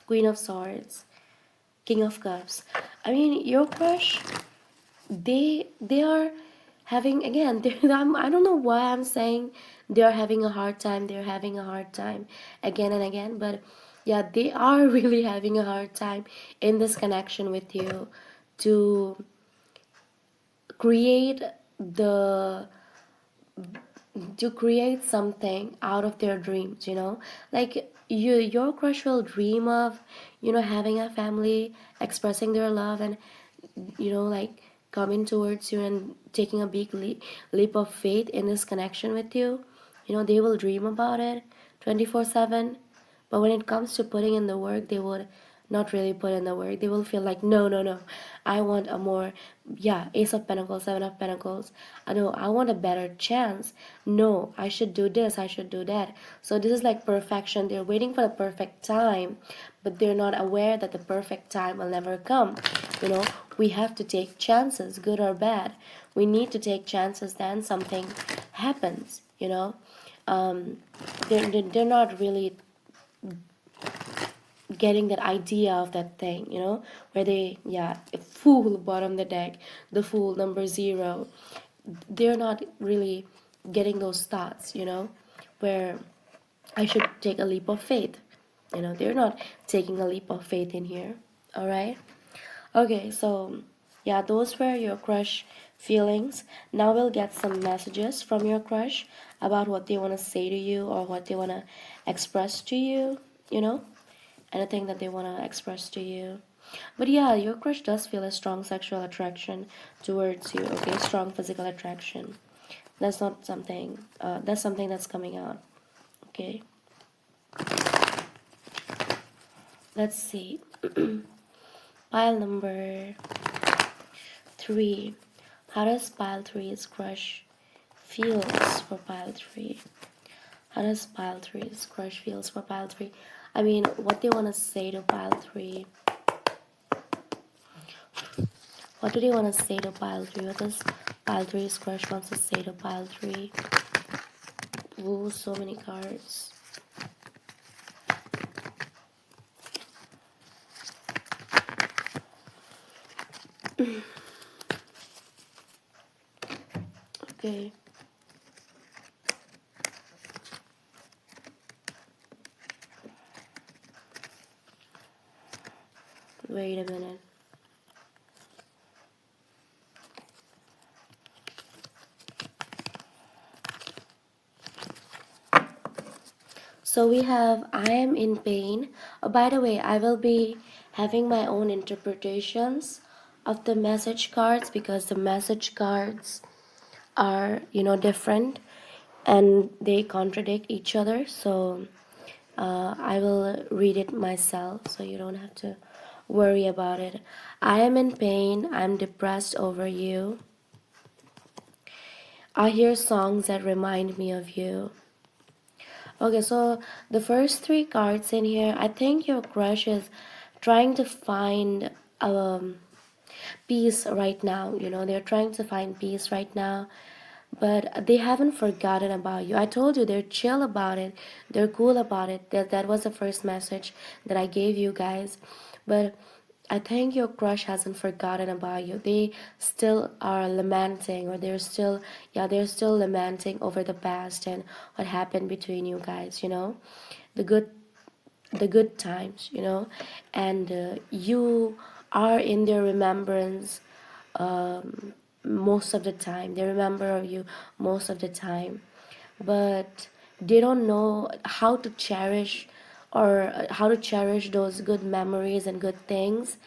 queen of swords, king of cups. I mean, your crush, they are having, again, I don't know why I'm saying they're having a hard time, again and again, but yeah, they are really having a hard time in this connection with you to create the to create something out of their dreams, like your crush will dream of, having a family, expressing their love, and like coming towards you and taking a big leap of faith in this connection with you. They will dream about it 24/7, but when it comes to putting in the work, they would not really put in the work. They will feel like, no, no, no, I want a more, yeah, Ace of Pentacles, 7 of Pentacles. I know, I want a better chance. No, I should do this, I should do that. So this is like perfection. They're waiting for the perfect time, but they're not aware that the perfect time will never come. We have to take chances, good or bad. We need to take chances, then something happens. um, they're not really getting that idea of that thing, where they, yeah, fool, bottom the deck, the fool, number zero. They're not really getting those thoughts, where I should take a leap of faith. They're not taking a leap of faith in here. All right. Okay, so yeah, those were your crush feelings. Now we'll get some messages from your crush about what they want to say to you or what they want to express to you, anything that they want to express to you. But yeah, your crush does feel a strong sexual attraction towards you, okay? Strong physical attraction. That's not something, that's something that's coming out, okay? Let's see. Pile number 3. How does pile three's crush feels for pile 3? How does pile three's crush feels for pile 3? I mean, what they want to say to pile 3. What do they want to say to pile 3? What does pile three's crush wants to say to pile 3? Ooh, so many cards. Okay. Wait a minute. So we have, I am in pain. Oh, by the way, I will be having my own interpretations of the message cards, because the message cards are, different and they contradict each other. So I will read it myself, so you don't have to worry about it. I am in pain. I'm depressed over you. I hear songs that remind me of you. Okay, so the first 3 cards in here, I think your crush is trying to find um peace right now. They're trying to find peace right now, but they haven't forgotten about you. I told you they're chill about it, they're cool about it. That was the first message that I gave you guys. But I think your crush hasn't forgotten about you. They still are lamenting, or they're still lamenting over the past and what happened between you guys, the good times, and you are in their remembrance, most of the time. They remember of you most of the time, but they don't know how to cherish, or how to cherish those good memories and good things,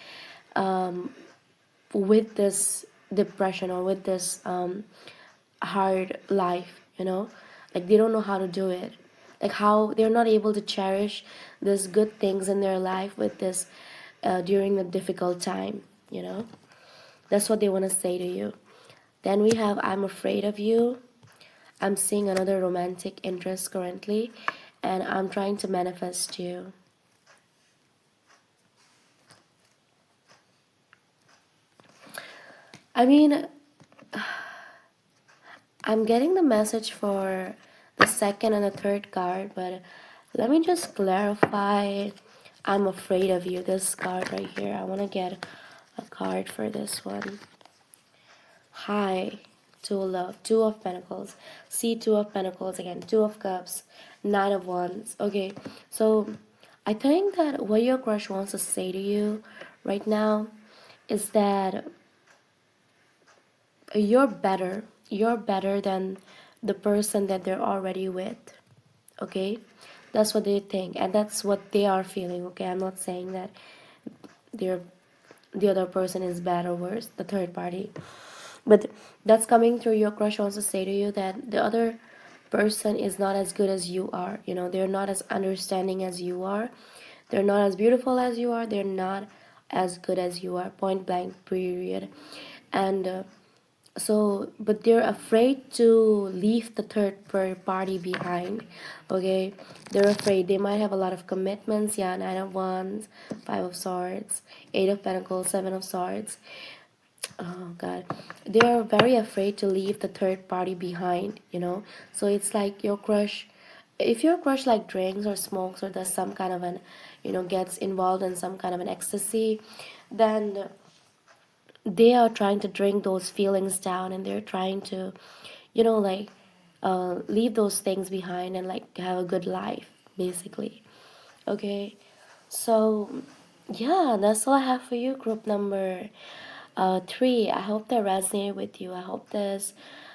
with this depression, or with this hard life, like they don't know how to do it, like how they're not able to cherish these good things in their life with this, during a difficult time, that's what they want to say to you. Then we have I'm afraid of you. I'm seeing another romantic interest currently, and I'm trying to manifest you. I mean, I'm getting the message for the second and the third card, but let me just clarify. I'm afraid of you. This card right here. I want to get a card for this one. Hi, two of love, two of pentacles. See, two of pentacles again, two of cups, nine of wands. Okay, so I think that what your crush wants to say to you right now is that you're better than the person that they're already with. Okay, that's what they think, and that's what they are feeling. Okay, I'm not saying that they're the other person is bad or worse, the third party, but that's coming through. Your crush wants to say to you that the other person is not as good as you are. They're not as understanding as you are, they're not as beautiful as you are, they're not as good as you are, point blank period. And but they're afraid to leave the third party behind. Okay, they're afraid. They might have a lot of commitments. Yeah, nine of wands, five of swords, eight of pentacles, seven of swords. Oh god, they are very afraid to leave the third party behind, so it's like your crush, if your crush like drinks or smokes or does some kind of an, gets involved in some kind of an ecstasy, then they are trying to drink those feelings down, and they're trying to, like, leave those things behind and like have a good life, basically. Okay, so yeah, that's all I have for you, group number three. I hope that resonated with you. I hope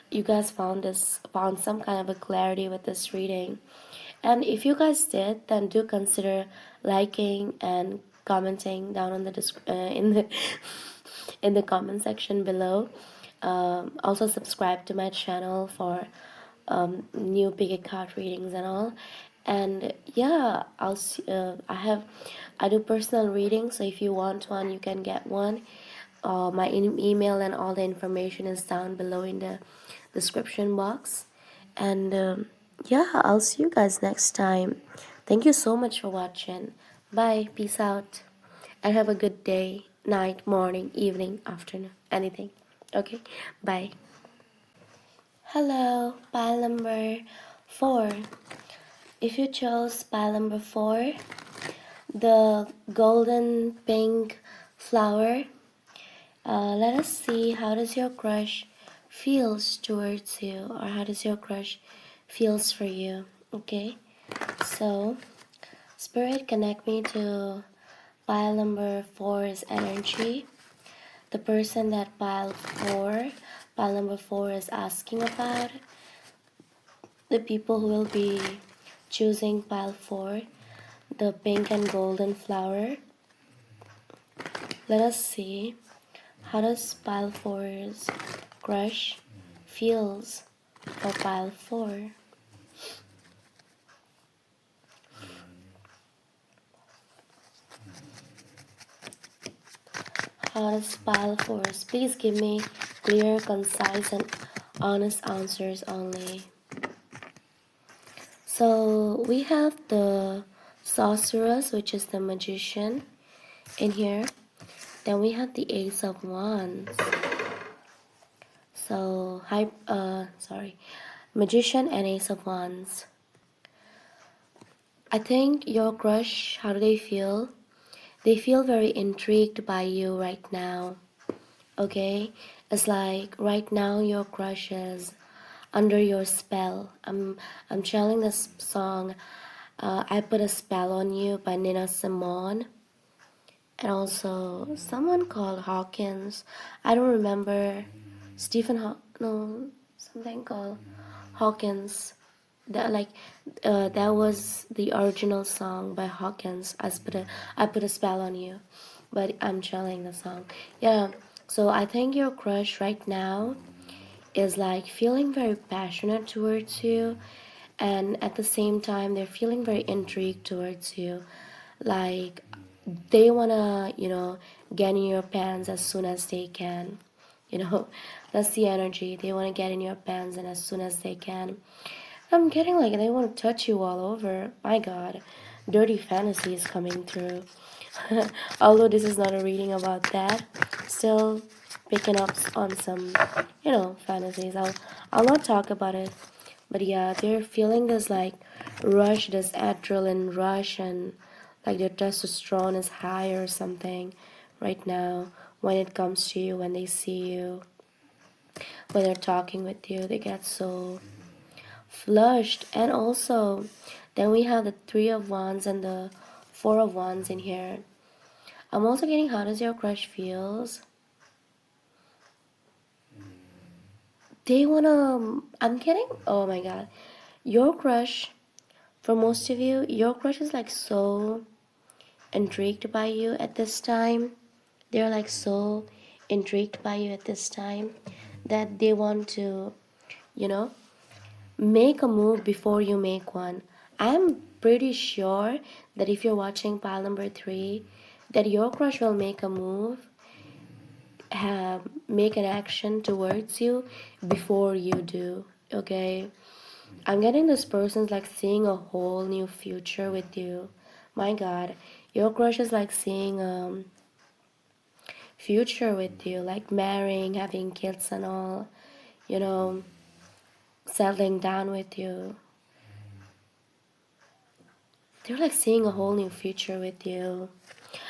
you guys found some kind of a clarity with this reading. And if you guys did, then do consider liking and commenting down on in the in the comment section below. Also subscribe to my channel for new big card readings and all. And yeah, I do personal readings, so if you want one, you can get one. My email and all the information is down below in the description box. And yeah, I'll see you guys next time. Thank you so much for watching. Bye, peace out, and have a good day, night, morning, evening, afternoon, anything. Okay, bye. Hello, pile number 4. If you chose pile number 4, the golden pink flower, let us see how does your crush feels towards you, or how does your crush feels for you. Okay, so spirit, connect me to pile number 4's energy. The person that pile number 4 is asking about, the people who will be choosing pile 4, the pink and golden flower. Let us see how does pile 4's crush feels for pile 4. How does pile 4? Please give me clear, concise, and honest answers only. So we have the sorceress, which is the magician in here. Then we have the Ace of Wands. So, Magician and Ace of Wands. I think your crush, how do they feel? They feel very intrigued by you right now. Okay? It's like right now your crush is under your spell. I'm channeling this song, I Put a Spell on You by Nina Simone. And also someone called Hawkins. I don't remember. No, something called Hawkins. That was the original song by Hawkins. I put a spell on you, but I'm channeling the song. Yeah. So I think your crush right now is like feeling very passionate towards you, and at the same time they're feeling very intrigued towards you, like they wanna get in your pants as soon as they can. you know that's the energy. They want to get in your pants and as soon as they can. I'm getting like they want to touch you all over. My god, dirty fantasy is coming through. Although this is not a reading about that, still picking up on some, fantasies. I'll not talk about it, but yeah, they're feeling this like rush, this adrenaline rush, and like their testosterone is high or something right now when it comes to you, when they see you, when they're talking with you, they get so flushed. And also, then we have the Three of Wands and the Four of Wands in here. I'm also getting how does your crush feels. They wanna. I'm getting. Oh my god, your crush. For most of you, your crush is like so intrigued by you at this time. They're like so intrigued by you at this time that they want to, you know, make a move before you make one. I'm pretty sure that if you're watching pile number 3, that your crush will make a move, make an action towards you before you do. Okay, I'm getting this person's like seeing a whole new future with you. My god, your crush is like seeing future with you, like marrying, having kids and all, you know, settling down with you. They're like seeing a whole new future with you.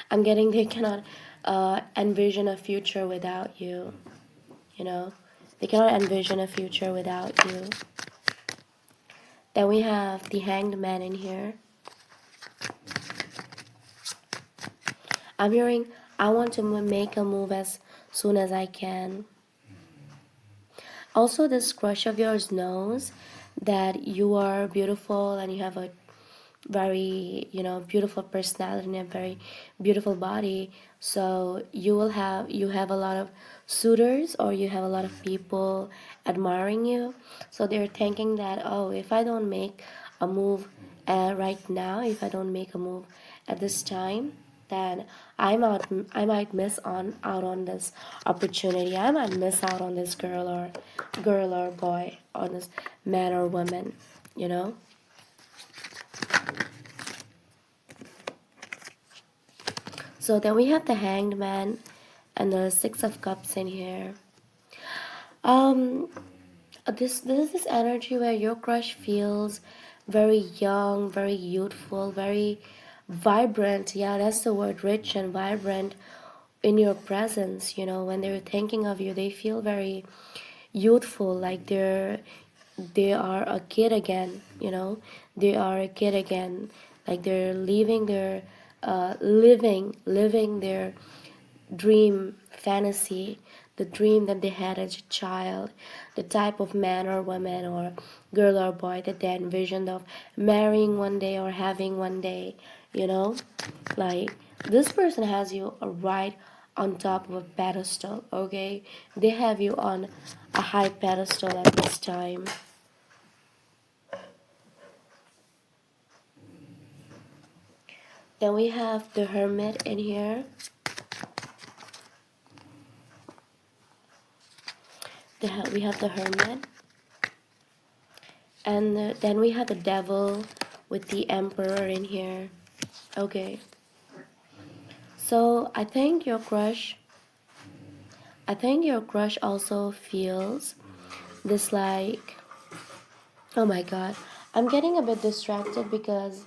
I'm getting they cannot envision a future without you, you know. They cannot envision a future without you. Then we have the Hanged Man in here. I'm hearing, I want to make a move as soon as I can. Also, this crush of yours knows that you are beautiful and you have a very, beautiful personality and a very beautiful body. So you have a lot of suitors, or you have a lot of people admiring you. So they're thinking that, oh, if I don't make a move right now, if I don't make a move at this time, then I might miss on out on this opportunity. I might miss out on this girl or boy, on this man or woman, you know. So then we have the Hanged Man and the Six of Cups in here. Um, this is this energy where your crush feels very young, very youthful, very vibrant. Yeah, that's the word, rich and vibrant in your presence. When they're thinking of you, they feel very youthful, like they are a kid again. They are a kid again, like they're living their dream fantasy, the dream that they had as a child, the type of man or woman or girl or boy that they envisioned of marrying one day or having one day. you know like this person has you right on top of a pedestal. Okay, they have you on a high pedestal at this time. Then we have the Hermit in here. We have the Hermit. And then we have the Devil with the Emperor in here. Okay. So I think your crush I think your crush also feels this like, oh my god, I'm getting a bit distracted because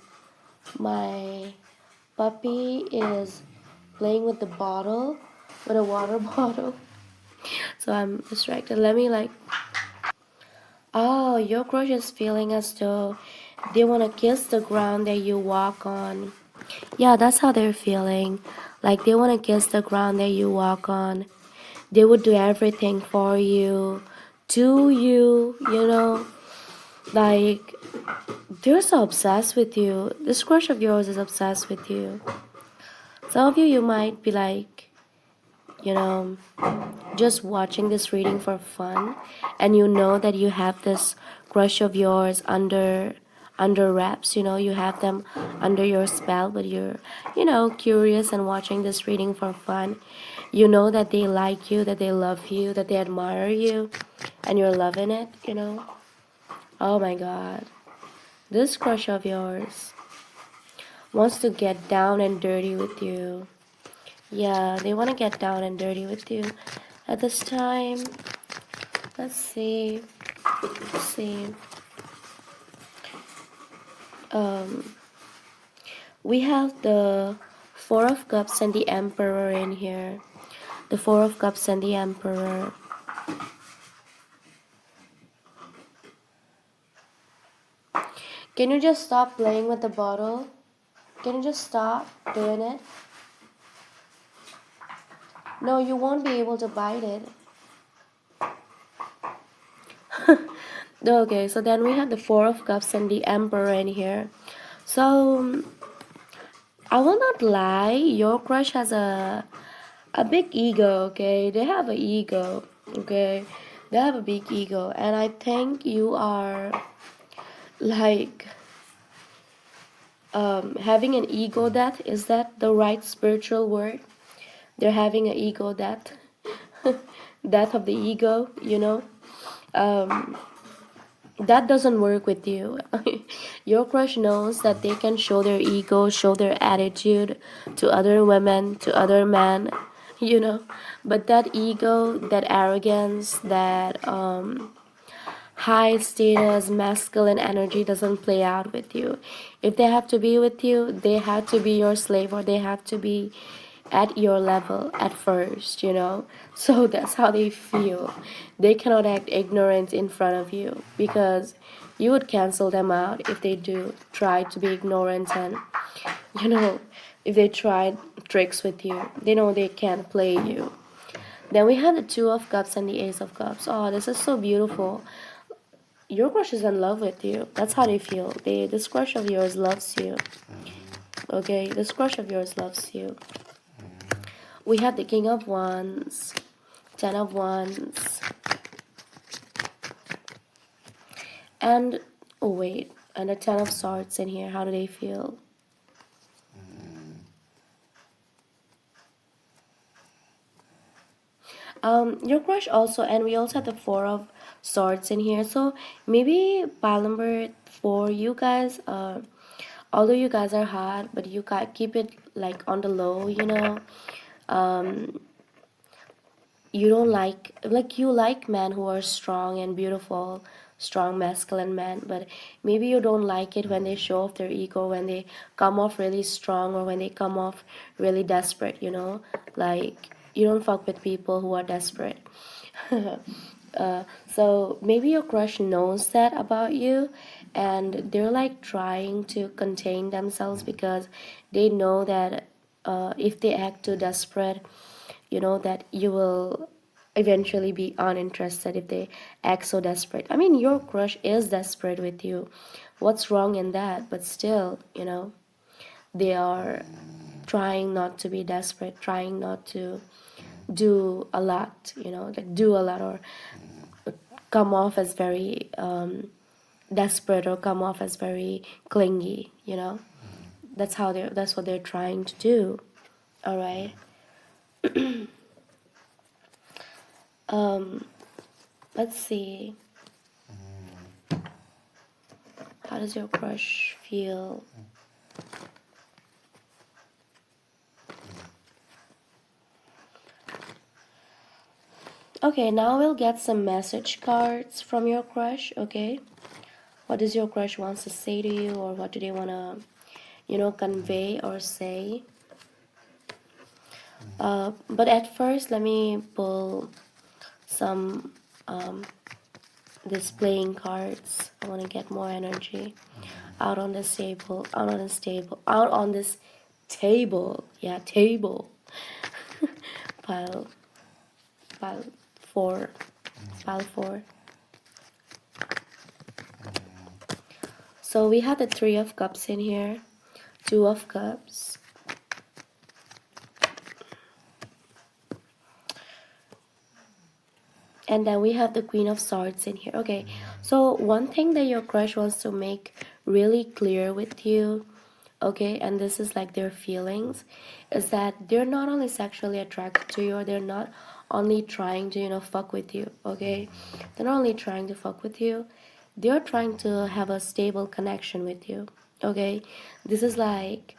my puppy is playing with the bottle, with a water bottle. So I'm distracted. Let me like, oh, your crush is feeling as though they want to kiss the ground that you walk on. Yeah, that's how they're feeling. Like they want to kiss the ground that you walk on. They would do everything for you, to you, you know. Like they're so obsessed with you. This crush of yours is obsessed with you. Some of you might be like, you know, just watching this reading for fun, and you know that you have this crush of yours under wraps. You know, you have them under your spell, but you're, you know, curious and watching this reading for fun. You know that they like you, that they love you, that they admire you, and you're loving it. You know. Oh my God, this crush of yours wants to get down and dirty with you. Yeah, they want to get down and dirty with you. At this time, let's see. Let's see. Um, we have the Four of Cups and the Emperor in here. The Four of Cups and the Emperor. Can you just stop playing with the bottle? Can you just stop doing it? No, you won't be able to bite it. Okay, so then we have the Four of Cups and the Emperor in here. So I will not lie, your crush has a big ego, okay? They have an ego, okay? They have a big ego, and I think you are like having an ego death. Is that the right spiritual word? They're having an ego death, death of the ego, you know? Um, that doesn't work with you. Your crush knows that they can show their ego, show their attitude to other women, to other men, you know. But that ego, that arrogance, that high status, masculine energy doesn't play out with you. If they have to be with you, they have to be your slave, or they have to be at your level at first, you know. So that's how they feel. They cannot act ignorant in front of you because you would cancel them out if they do try to be ignorant, and you know, if they tried tricks with you, they know they can't play you. Then we have the Two of Cups and the Ace of Cups. Oh, this is so beautiful. Your crush is in love with you. That's how they feel. This crush of yours loves you. Okay, this crush of yours loves you. We have the King of Wands, Ten of Wands, and oh wait, and the Ten of Swords in here. How do they feel? Your crush also, and we also have the Four of Swords in here. So maybe pile number 4, you guys. Although you guys are hot, but you got keep it like on the low, you know. Um, you don't like you like men who are strong and beautiful, strong masculine men, but maybe you don't like it when they show off their ego, when they come off really strong, or when they come off really desperate, you know. Like you don't fuck with people who are desperate. So maybe your crush knows that about you, and they're like trying to contain themselves because they know that if they act too desperate, you know, that you will eventually be uninterested if they act so desperate. I mean, your crush is desperate with you. What's wrong in that? But still, you know, they are trying not to be desperate, trying not to do a lot, you know, like do a lot, or come off as very desperate, or come off as very clingy, you know. That's what they're trying to do. All right. um let's see, how does your crush feel? Okay, now we'll get some message cards from your crush. Okay, what does your crush wants to say to you, or what do they want to, convey or say? But at first, let me pull some displaying cards. I want to get more energy out on this table, out on this table. Yeah, table. pile, pile four, pile four. So we have the Three of Cups in here, Two of Cups, and then we have the Queen of Swords in here. Okay, so one thing that your crush wants to make really clear with you, okay, and this is like their feelings, is that they're not only sexually attracted to you, or they're not only trying to, fuck with you, okay? They're not only trying to fuck with you, they're trying to have a stable connection with you, okay? This is like,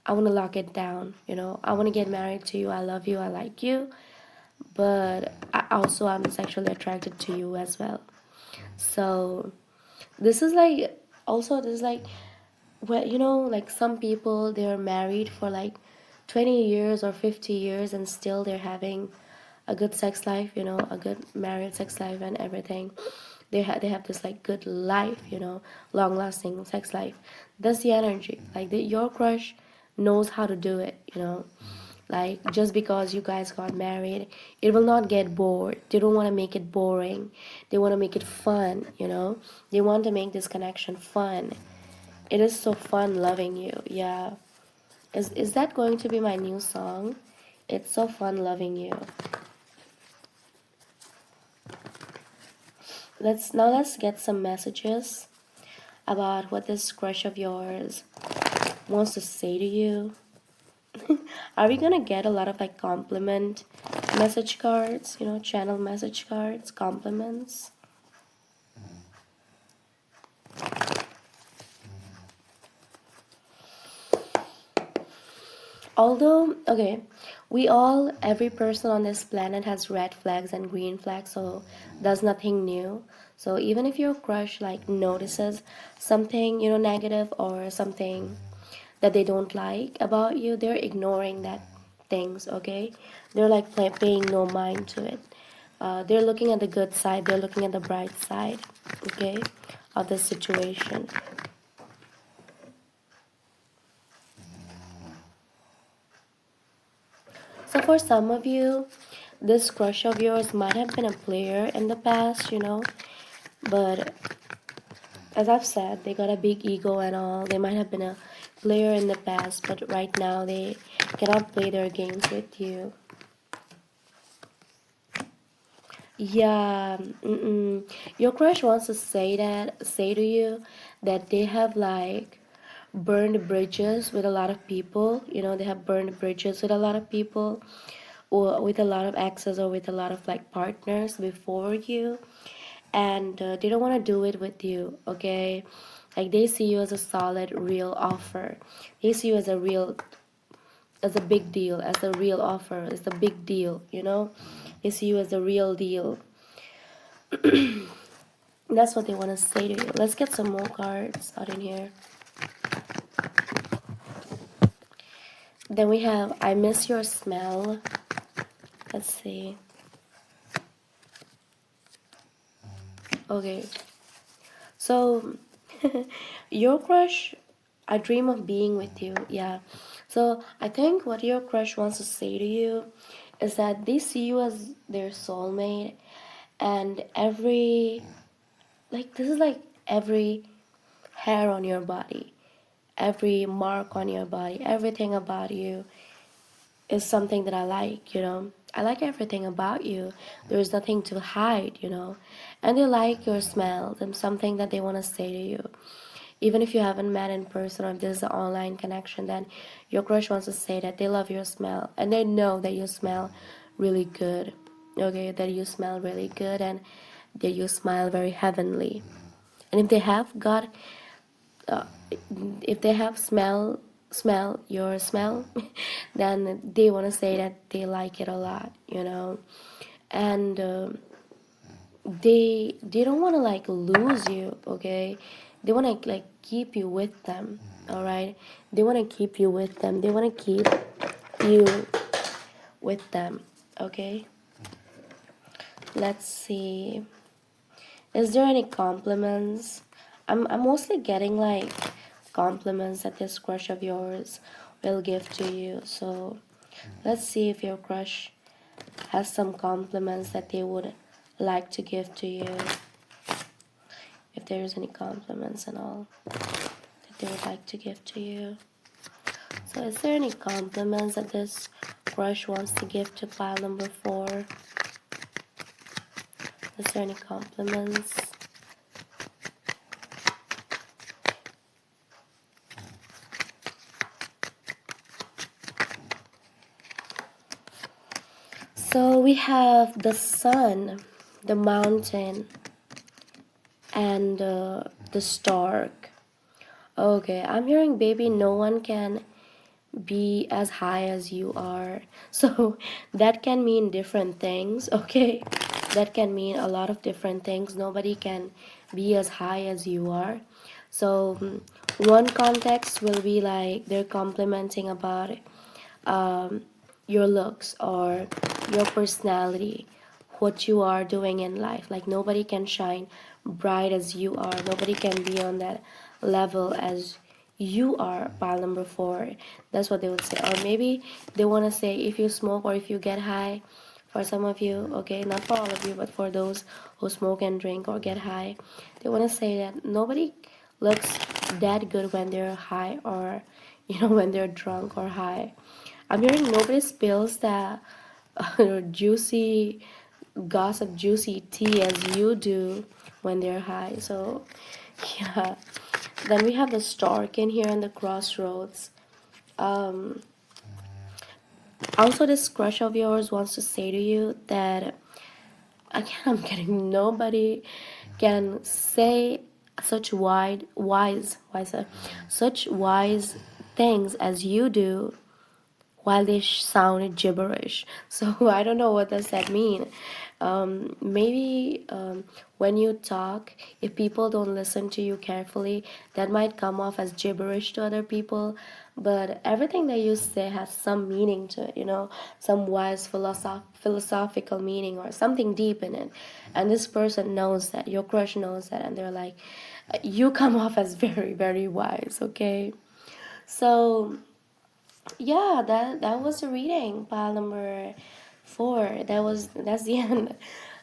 I want to lock it down, I want to get married to you, I love you, I like you, but I'm sexually attracted to you as well. So this is like, also this is like, well, like some people, they're married for like 20 years or 50 years and still they're having a good sex life, a good married sex life and everything. They have this like good life, long lasting sex life. That's the energy. Like your crush knows how to do it, like just because you guys got married, it will not get bored. They don't want to make it boring. They want to make it fun, they want to make this connection fun. It is so fun loving you. Yeah. Is that going to be my new song? It's so fun loving you. Let's get some messages about what this crush of yours wants to say to you. Are we gonna get a lot of like compliment message cards, channel message cards, compliments? Although, okay, every person on this planet has red flags and green flags, so that's nothing new. So even if your crush like notices something, negative or something that they don't like about you, they're ignoring that things, okay? They're like paying no mind to it. They're looking at the good side, they're looking at the bright side, okay, of the situation. So for some of you, this crush of yours might have been a player in the past, but as I've said, they got a big ego and all. They might have been a player in the past, but right now they cannot play their games with you. Yeah, your crush wants to say to you that they have like burned bridges with a lot of people. They have burned bridges with a lot of people, or with a lot of exes, or with a lot of like partners before you, and they don't want to do it with you, okay? Like they see you as a solid real offer. They see you as a big deal, as a real offer, as a big deal, they see you as a real deal. That's what they want to say to you. Let's get some more cards out in here. Then we have I miss your smell. Let's see. Okay, so your crush, I dream of being with you. Yeah, so I think what your crush wants to say to you is that they see you as their soulmate, and this is like every hair on your body, every mark on your body, everything about you is something that I like. I like everything about you. There's nothing to hide. And they like your smell. There's something that they want to say to you. Even if you haven't met in person, or if there's an online connection, then your crush wants to say that they love your smell. And they know that you smell really good. Okay, that you smell really good, and that you smile very heavenly. And uh, if they have smell your smell, then they want to say that they like it a lot. and they don't want to like lose you, okay? They want to like keep you with them, all right? They want to keep you with them. They want to keep you with them, okay? Let's see. Is there any compliments? I'm mostly getting like compliments that this crush of yours will give to you. So let's see if your crush has some compliments that they would like to give to you. If there's any compliments and all that they would like to give to you. So is there any compliments that this crush wants to give to pile number 4? Is there any compliments? So we have the sun, the mountain, and the stork. Okay, I'm hearing, baby, no one can be as high as you are. So that can mean different things, okay? That can mean a lot of different things. Nobody can be as high as you are. So one context will be like they're complimenting about um, your looks or your personality, what you are doing in life. Like nobody can shine bright as you are. Nobody can be on that level as you are, pile number 4. That's what they would say. Or maybe they want to say if you smoke or if you get high. For some of you, okay, not for all of you, but for those who smoke and drink or get high, they want to say that nobody looks that good when they're high, or when they're drunk or high. I'm hearing nobody spills that juicy gossip, juicy tea as you do when they're high. So, yeah. Then we have the stork in here in the crossroads. Um, Also, this crush of yours wants to say to you that, again, I'm getting nobody can say such such wise things as you do while they sound gibberish. So I don't know what does that mean. Maybe when you talk, if people don't listen to you carefully, that might come off as gibberish to other people. But everything that you say has some meaning to it, some wise philosophical meaning or something deep in it. And this person knows that, your crush knows that, and they're like, you come off as very, very wise, okay? So yeah, that was the reading, pile number 4. That's the end.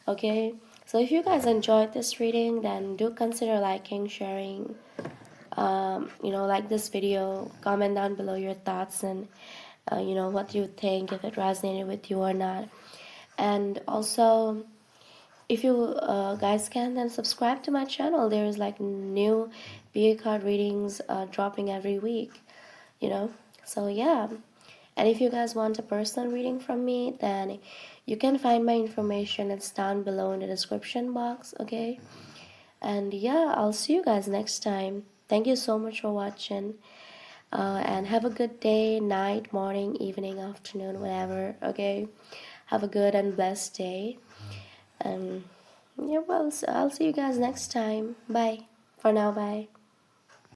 Okay, so if you guys enjoyed this reading, then do consider liking, sharing, like this video. Comment down below your thoughts and what you think, if it resonated with you or not. And also, if you guys can, then subscribe to my channel. There is like new BA card readings dropping every week, you know so yeah. And if you guys want a personal reading from me, then you can find my information. It's down below in the description box, okay? And yeah, I'll see you guys next time. Thank you so much for watching. And have a good day, night, morning, evening, afternoon, whatever, okay? Have a good and blessed day. And yeah, well, so I'll see you guys next time. Bye. For now, bye.